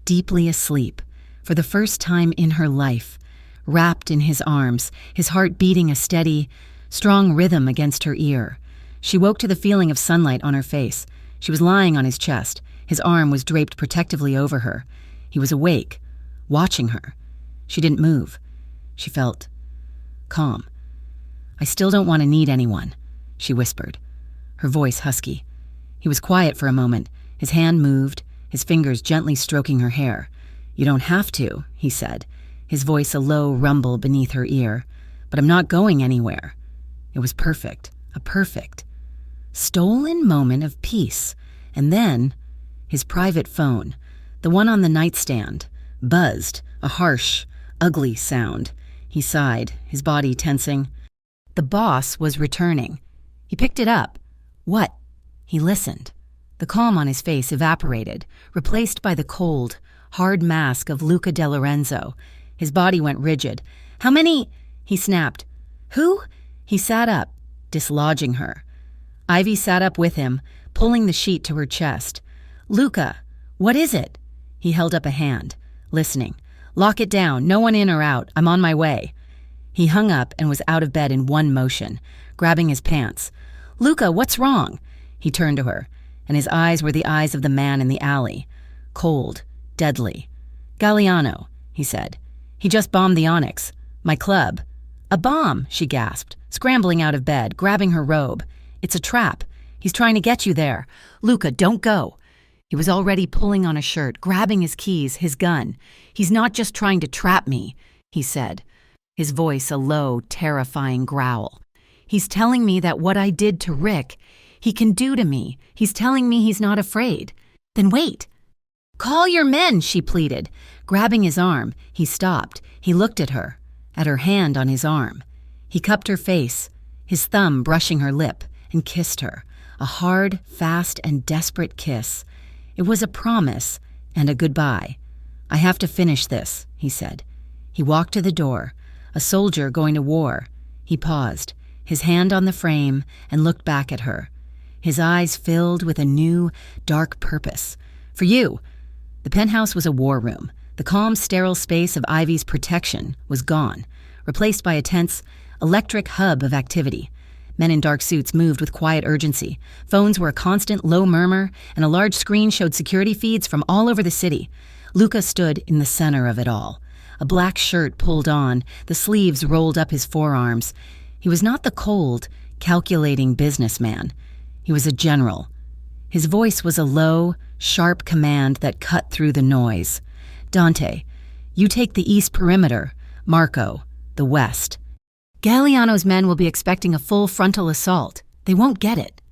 deeply asleep, for the first time in her life, wrapped in his arms, his heart beating a steady, strong rhythm against her ear. She woke to the feeling of sunlight on her face. She was lying on his chest. His arm was draped protectively over her. He was awake, watching her. She didn't move. She felt calm. "I still don't want to need anyone," she whispered, her voice husky. He was quiet for a moment. His hand moved, his fingers gently stroking her hair. "You don't have to," he said, his voice a low rumble beneath her ear. "But I'm not going anywhere." It was perfect, a perfect, stolen moment of peace. And then, his private phone, the one on the nightstand, buzzed, a harsh, ugly sound. He sighed, his body tensing. The boss was returning. He picked it up. What? He listened. The calm on his face evaporated, replaced by the cold, hard mask of Luca De Lorenzo. His body went rigid. "How many?" he snapped. "Who?" He sat up, dislodging her. Ivy sat up with him, pulling the sheet to her chest. "Luca, what is it?" He held up a hand, listening. "Lock it down, no one in or out. I'm on my way." He hung up and was out of bed in one motion, grabbing his pants. "Luca, what's wrong?" He turned to her, and his eyes were the eyes of the man in the alley. Cold, deadly. "Galliano," he said. "He just bombed the Onyx. My club." "A bomb," she gasped, scrambling out of bed, grabbing her robe. "It's a trap. He's trying to get you there. Luca, don't go." He was already pulling on a shirt, grabbing his keys, his gun. "He's not just trying to trap me," he said, his voice a low, terrifying growl. "He's telling me that what I did to Rick, he can do to me. He's telling me he's not afraid. Then wait." "Call your men," she pleaded. Grabbing his arm, he stopped. He looked at her hand on his arm. He cupped her face, his thumb brushing her lip, and kissed her. A hard, fast, and desperate kiss. It was a promise and a goodbye. "I have to finish this," he said. He walked to the door. A soldier going to war. He paused, his hand on the frame, and looked back at her. His eyes filled with a new, dark purpose. "For you." The penthouse was a war room. The calm, sterile space of Ivy's protection was gone, replaced by a tense, electric hub of activity. Men in dark suits moved with quiet urgency. Phones were a constant, low murmur, and a large screen showed security feeds from all over the city. Luca stood in the center of it all. A black shirt pulled on, the sleeves rolled up his forearms. He was not the cold, calculating businessman. He was a general. His voice was a low, sharp command that cut through the noise. "Dante, you take the east perimeter. Marco, the west. Galliano's men will be expecting a full frontal assault. They won't get it."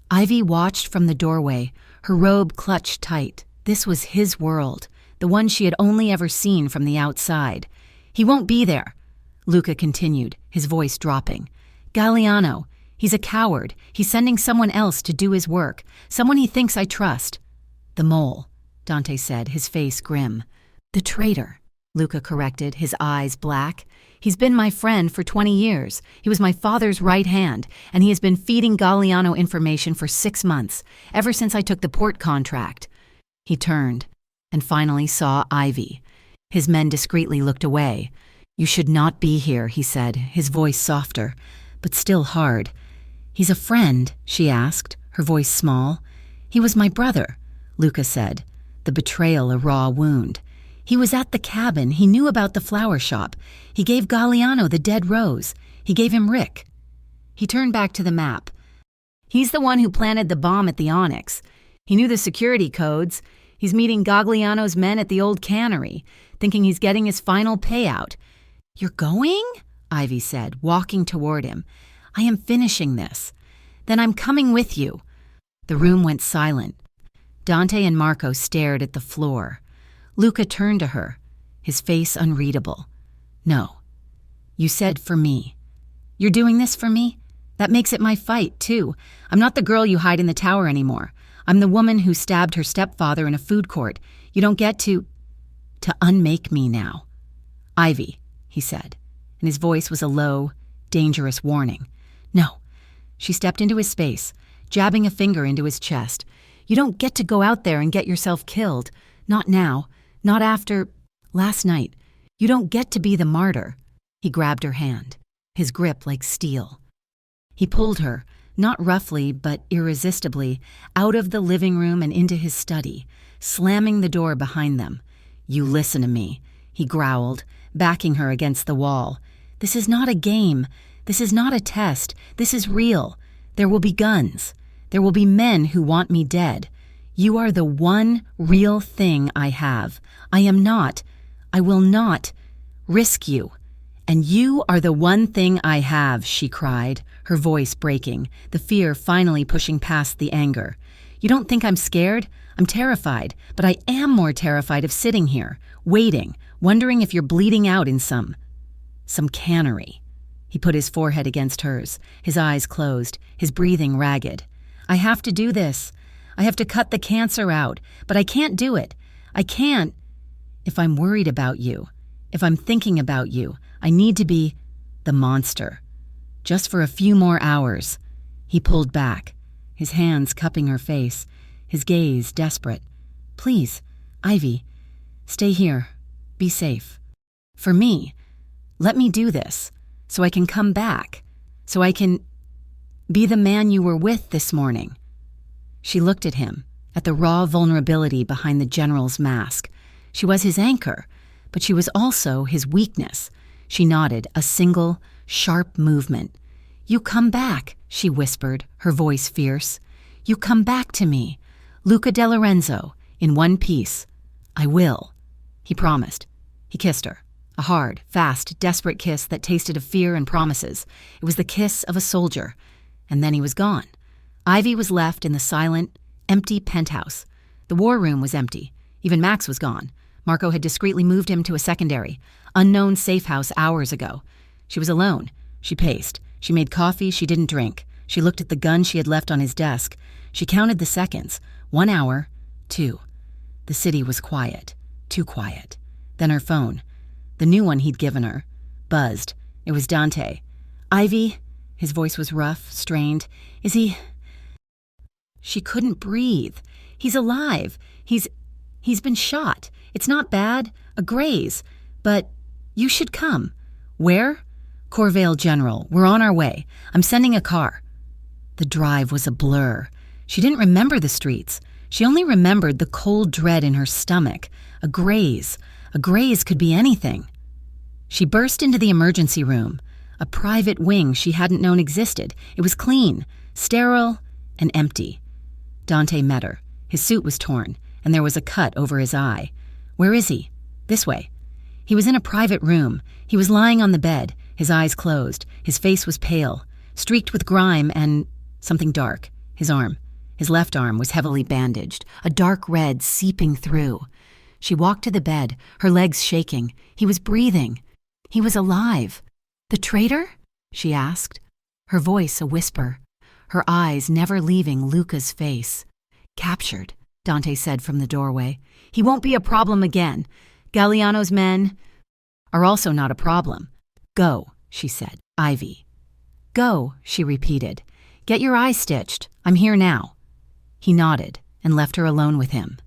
Ivy watched from the doorway, her robe clutched tight. This was his world, the one she had only ever seen from the outside. "He won't be there," Luca continued, his voice dropping. "Galliano, he's a coward. He's sending someone else to do his work, someone he thinks I trust." "The mole," Dante said, his face grim. "The traitor," Luca corrected, his eyes black. "He's been my friend for 20 years. He was my father's right hand, and he has been feeding Galliano information for 6 months, ever since I took the port contract." He turned and finally saw Ivy. His men discreetly looked away. "You should not be here," he said, his voice softer, but still hard. "He's a friend?" she asked, her voice small. "He was my brother," Luca said, the betrayal a raw wound. "He was at the cabin. He knew about the flower shop. He gave Galliano the dead rose. He gave him Rick." He turned back to the map. "He's the one who planted the bomb at the Onyx. He knew the security codes. He's meeting Gagliano's men at the old cannery, thinking he's getting his final payout." "You're going?" Ivy said, walking toward him. "I am finishing this. Then I'm coming with you." The room went silent. Dante and Marco stared at the floor. Luca turned to her, his face unreadable. "No. You said for me. You're doing this for me? That makes it my fight, too. I'm not the girl you hide in the tower anymore. I'm the woman who stabbed her stepfather in a food court. You don't get to unmake me now." "Ivy," he said, and his voice was a low, dangerous warning. "No." She stepped into his space, jabbing a finger into his chest. "You don't get to go out there and get yourself killed. Not now. Not after last night. You don't get to be the martyr." He grabbed her hand, his grip like steel. He pulled her, not roughly but irresistibly, out of the living room and into his study, slamming the door behind them. "You listen to me," he growled, backing her against the wall. "This is not a game. This is not a test. This is real. There will be guns. There will be men who want me dead. You are the one real thing I have. I will not risk you. And you are the one thing I have," she cried, her voice breaking, the fear finally pushing past the anger. "You don't think I'm scared? I'm terrified, but I am more terrified of sitting here, waiting, wondering if you're bleeding out in some cannery." He put his forehead against hers, his eyes closed, his breathing ragged. "I have to do this. I have to cut the cancer out, but I can't do it. I can't. If I'm worried about you, if I'm thinking about you, I need to be the monster. Just for a few more hours." He pulled back, his hands cupping her face, his gaze desperate. "Please, Ivy, stay here. Be safe. For me, let me do this, so I can come back, so I can be the man you were with this morning." She looked at him, at the raw vulnerability behind the general's mask. She was his anchor, but she was also his weakness. She nodded, a single, sharp movement. "You come back," she whispered, her voice fierce. "You come back to me, Luca De Lorenzo, in one piece." "I will," he promised. He kissed her, a hard, fast, desperate kiss that tasted of fear and promises. It was the kiss of a soldier. And then he was gone. Ivy was left in the silent, empty penthouse. The war room was empty. Even Max was gone. Marco had discreetly moved him to a secondary, unknown safe house hours ago. She was alone. She paced. She made coffee she didn't drink. She looked at the gun she had left on his desk. She counted the seconds. 1 hour, 2. The city was quiet. Too quiet. Then her phone, the new one he'd given her, buzzed. It was Dante. "Ivy," his voice was rough, strained. "Is he—" She couldn't breathe. "He's alive. He's been shot. It's not bad, a graze. But you should come." "Where?" "Corvale General. We're on our way. I'm sending a car." The drive was a blur. She didn't remember the streets. She only remembered the cold dread in her stomach. A graze. A graze could be anything. She burst into the emergency room, a private wing she hadn't known existed. It was clean, sterile, and empty. Dante met her. His suit was torn, and there was a cut over his eye. "Where is he?" "This way." He was in a private room. He was lying on the bed, his eyes closed. His face was pale, streaked with grime and something dark. His arm. His left arm was heavily bandaged, a dark red seeping through. She walked to the bed, her legs shaking. He was breathing. He was alive. "The traitor?" she asked, her voice a whisper, her eyes never leaving Luca's face. "Captured," Dante said from the doorway. "He won't be a problem again. Galliano's men are also not a problem." "Go," she said. "Ivy." "Go," she repeated. "Get your eye stitched. I'm here now." He nodded and left her alone with him.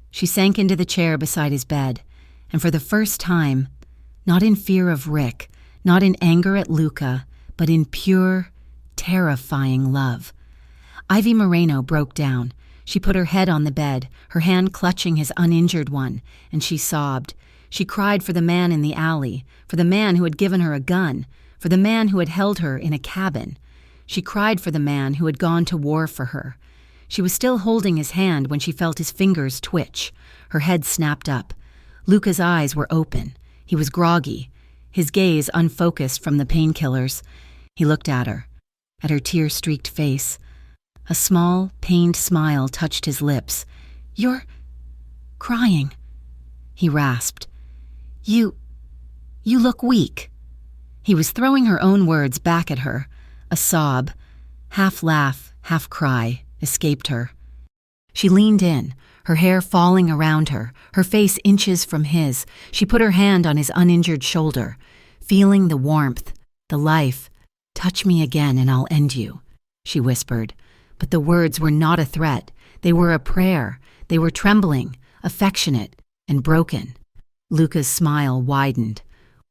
She sank into the chair beside his bed, and for the first time, not in fear of Rick, not in anger at Luca, but in pure, terrifying love. Ivy Moreno broke down. She put her head on the bed, her hand clutching his uninjured one, and she sobbed. She cried for the man in the alley, for the man who had given her a gun, for the man who had held her in a cabin. She cried for the man who had gone to war for her. She was still holding his hand when she felt his fingers twitch. Her head snapped up. Luca's eyes were open. He was groggy, his gaze unfocused from the painkillers. He looked at her tear-streaked face. A small, pained smile touched his lips. "You're crying," he rasped. You look weak." He was throwing her own words back at her. A sob, half laugh, half cry, escaped her. She leaned in, her hair falling around her, her face inches from his. She put her hand on his uninjured shoulder, feeling the warmth, the life. "Touch me again and I'll end you," she whispered. But the words were not a threat. They were a prayer. They were trembling, affectionate, and broken. Luca's smile widened.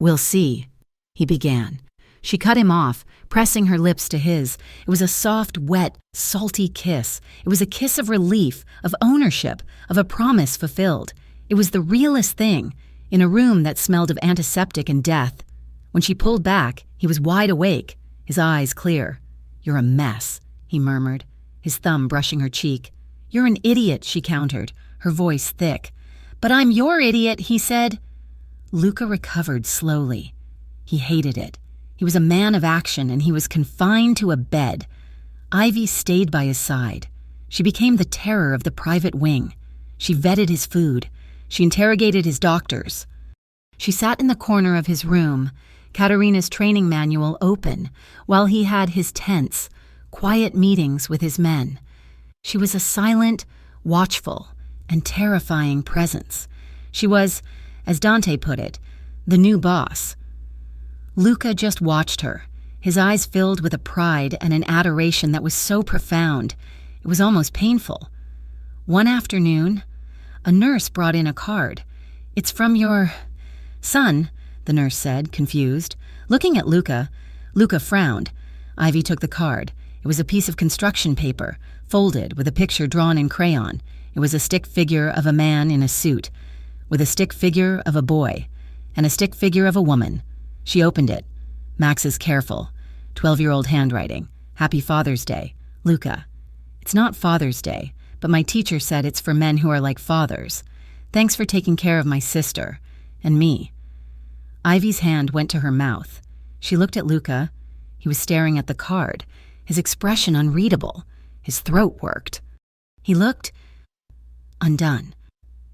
"We'll see," he began. She cut him off, pressing her lips to his. It was a soft, wet, salty kiss. It was a kiss of relief, of ownership, of a promise fulfilled. It was the realest thing, in a room that smelled of antiseptic and death. When she pulled back, he was wide awake, his eyes clear. "You're a mess," he murmured, his thumb brushing her cheek. "You're an idiot," she countered, her voice thick. "But I'm your idiot," he said. Luca recovered slowly. He hated it. He was a man of action, and he was confined to a bed. Ivy stayed by his side. She became the terror of the private wing. She vetted his food. She interrogated his doctors. She sat in the corner of his room, Katerina's training manual open, while he had his tense, quiet meetings with his men. She was a silent, watchful, and terrifying presence. She was, as Dante put it, the new boss. Luca just watched her, his eyes filled with a pride and an adoration that was so profound, it was almost painful. One afternoon, a nurse brought in a card. "It's from your son," the nurse said, confused. Looking at Luca, Luca frowned. Ivy took the card. It was a piece of construction paper, folded, with a picture drawn in crayon. It was a stick figure of a man in a suit, with a stick figure of a boy, and a stick figure of a woman. She opened it. Max's careful, 12-year-old handwriting. "Happy Father's Day. Luca. It's not Father's Day, but my teacher said it's for men who are like fathers. Thanks for taking care of my sister. And me." Ivy's hand went to her mouth. She looked at Luca. He was staring at the card, his expression unreadable. His throat worked. He looked undone.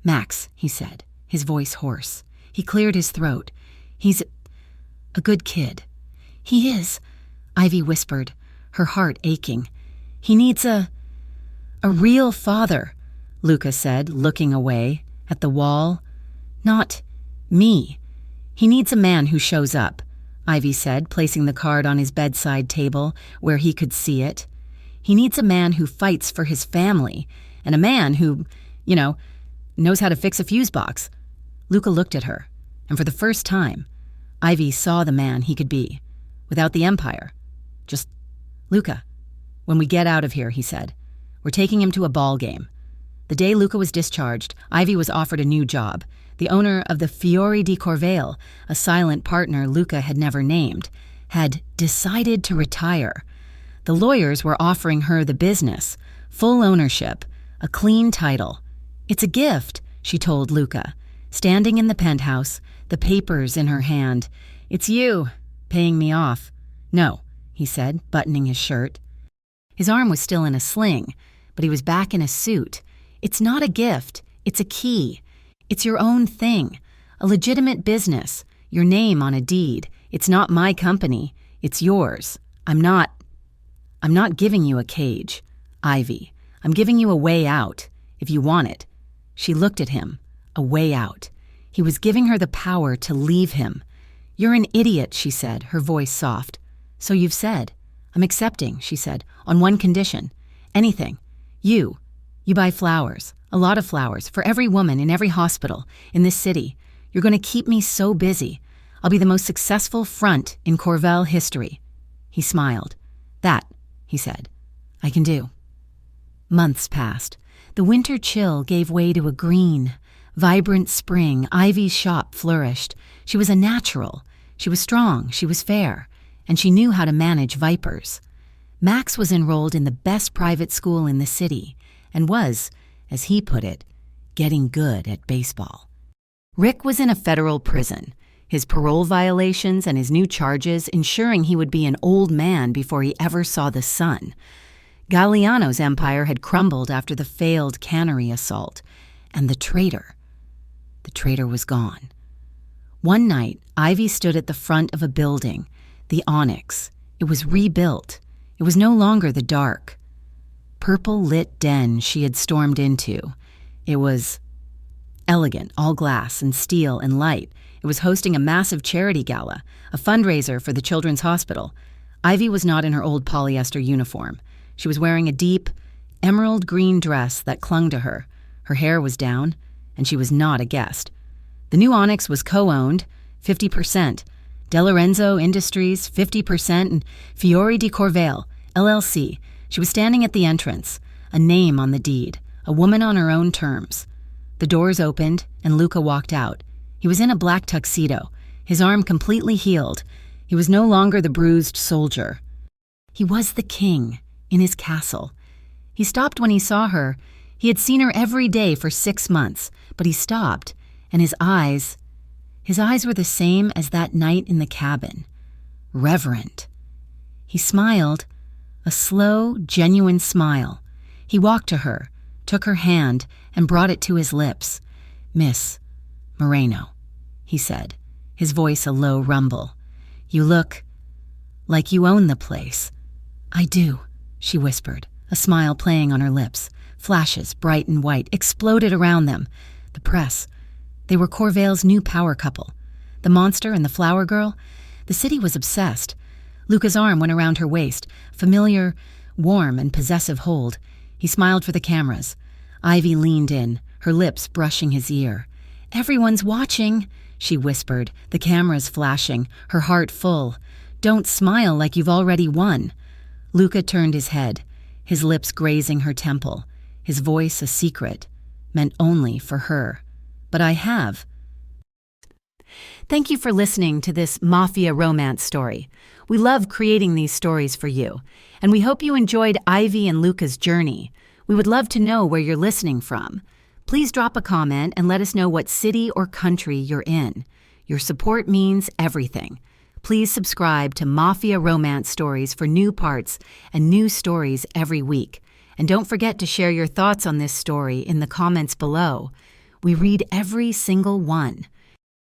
"Max," he said, his voice hoarse. He cleared his throat. "He's a good kid." "He is," Ivy whispered, her heart aching. "He needs a real father," Luca said, looking away at the wall. "Not me. He needs a man who shows up," Ivy said, placing the card on his bedside table where he could see it. "He needs a man who fights for his family, and a man who, knows how to fix a fuse box." Luca looked at her, and for the first time, Ivy saw the man he could be, without the empire. "Just, Luca, when we get out of here," he said, "we're taking him to a ball game." The day Luca was discharged, Ivy was offered a new job. The owner of the Fiori di Corvale, a silent partner Luca had never named, had decided to retire. The lawyers were offering her the business, full ownership, a clean title. "It's a gift," she told Luca, standing in the penthouse, the papers in her hand. "It's you, paying me off." "No," he said, buttoning his shirt. His arm was still in a sling, but he was back in a suit. "It's not a gift, it's a key. It's your own thing, a legitimate business, your name on a deed. It's not my company, it's yours. I'm not giving you a cage, Ivy. I'm giving you a way out, if you want it." She looked at him, a way out. He was giving her the power to leave him. "You're an idiot," she said, her voice soft. "So you've said." "I'm accepting," she said, "on one condition. Anything. You buy flowers, a lot of flowers, for every woman in every hospital in this city. You're going to keep me so busy. I'll be the most successful front in Corvelle history." He smiled. "That," he said, "I can do." Months passed. The winter chill gave way to a green, vibrant spring. Ivy's shop flourished. She was a natural. She was strong. She was fair. And she knew how to manage vipers. Max was enrolled in the best private school in the city and was, as he put it, getting good at baseball. Rick was in a federal prison, his parole violations and his new charges ensuring he would be an old man before he ever saw the sun. Galliano's empire had crumbled after the failed cannery assault, and the traitor was gone. One night, Ivy stood at the front of a building, the Onyx. It was rebuilt. It was no longer the dark, purple-lit den she had stormed into. It was elegant, all glass and steel and light. It was hosting a massive charity gala, a fundraiser for the Children's Hospital. Ivy was not in her old polyester uniform. She was wearing a deep, emerald green dress that clung to her. Her hair was down, and she was not a guest. The new Onyx was co-owned, 50%, De Lorenzo Industries, 50%, and Fiori di Corvale, LLC. She was standing at the entrance, a name on the deed, a woman on her own terms. The doors opened, and Luca walked out. He was in a black tuxedo, his arm completely healed. He was no longer the bruised soldier. He was the king, in his castle. He stopped when he saw her. He had seen her every day for 6 months, but he stopped, and his eyes were the same as that night in the cabin. Reverent. He smiled, a slow, genuine smile. He walked to her, took her hand, and brought it to his lips. "Miss Moreno," he said, his voice a low rumble. "You look like you own the place." "I do," she whispered, a smile playing on her lips. Flashes, bright and white, exploded around them. The press. They were Corvale's new power couple. The monster and the flower girl. The city was obsessed. Luca's arm went around her waist, familiar, warm, and possessive hold. He smiled for the cameras. Ivy leaned in, her lips brushing his ear. "Everyone's watching," she whispered, the cameras flashing, her heart full. "Don't smile like you've already won." Luca turned his head, his lips grazing her temple, his voice a secret, meant only for her. "But I have." Thank you for listening to this Mafia Romance story. We love creating these stories for you, and we hope you enjoyed Ivy and Luca's journey. We would love to know where you're listening from. Please drop a comment and let us know what city or country you're in. Your support means everything. Please subscribe to Mafia Romance Stories for new parts and new stories every week. And don't forget to share your thoughts on this story in the comments below. We read every single one.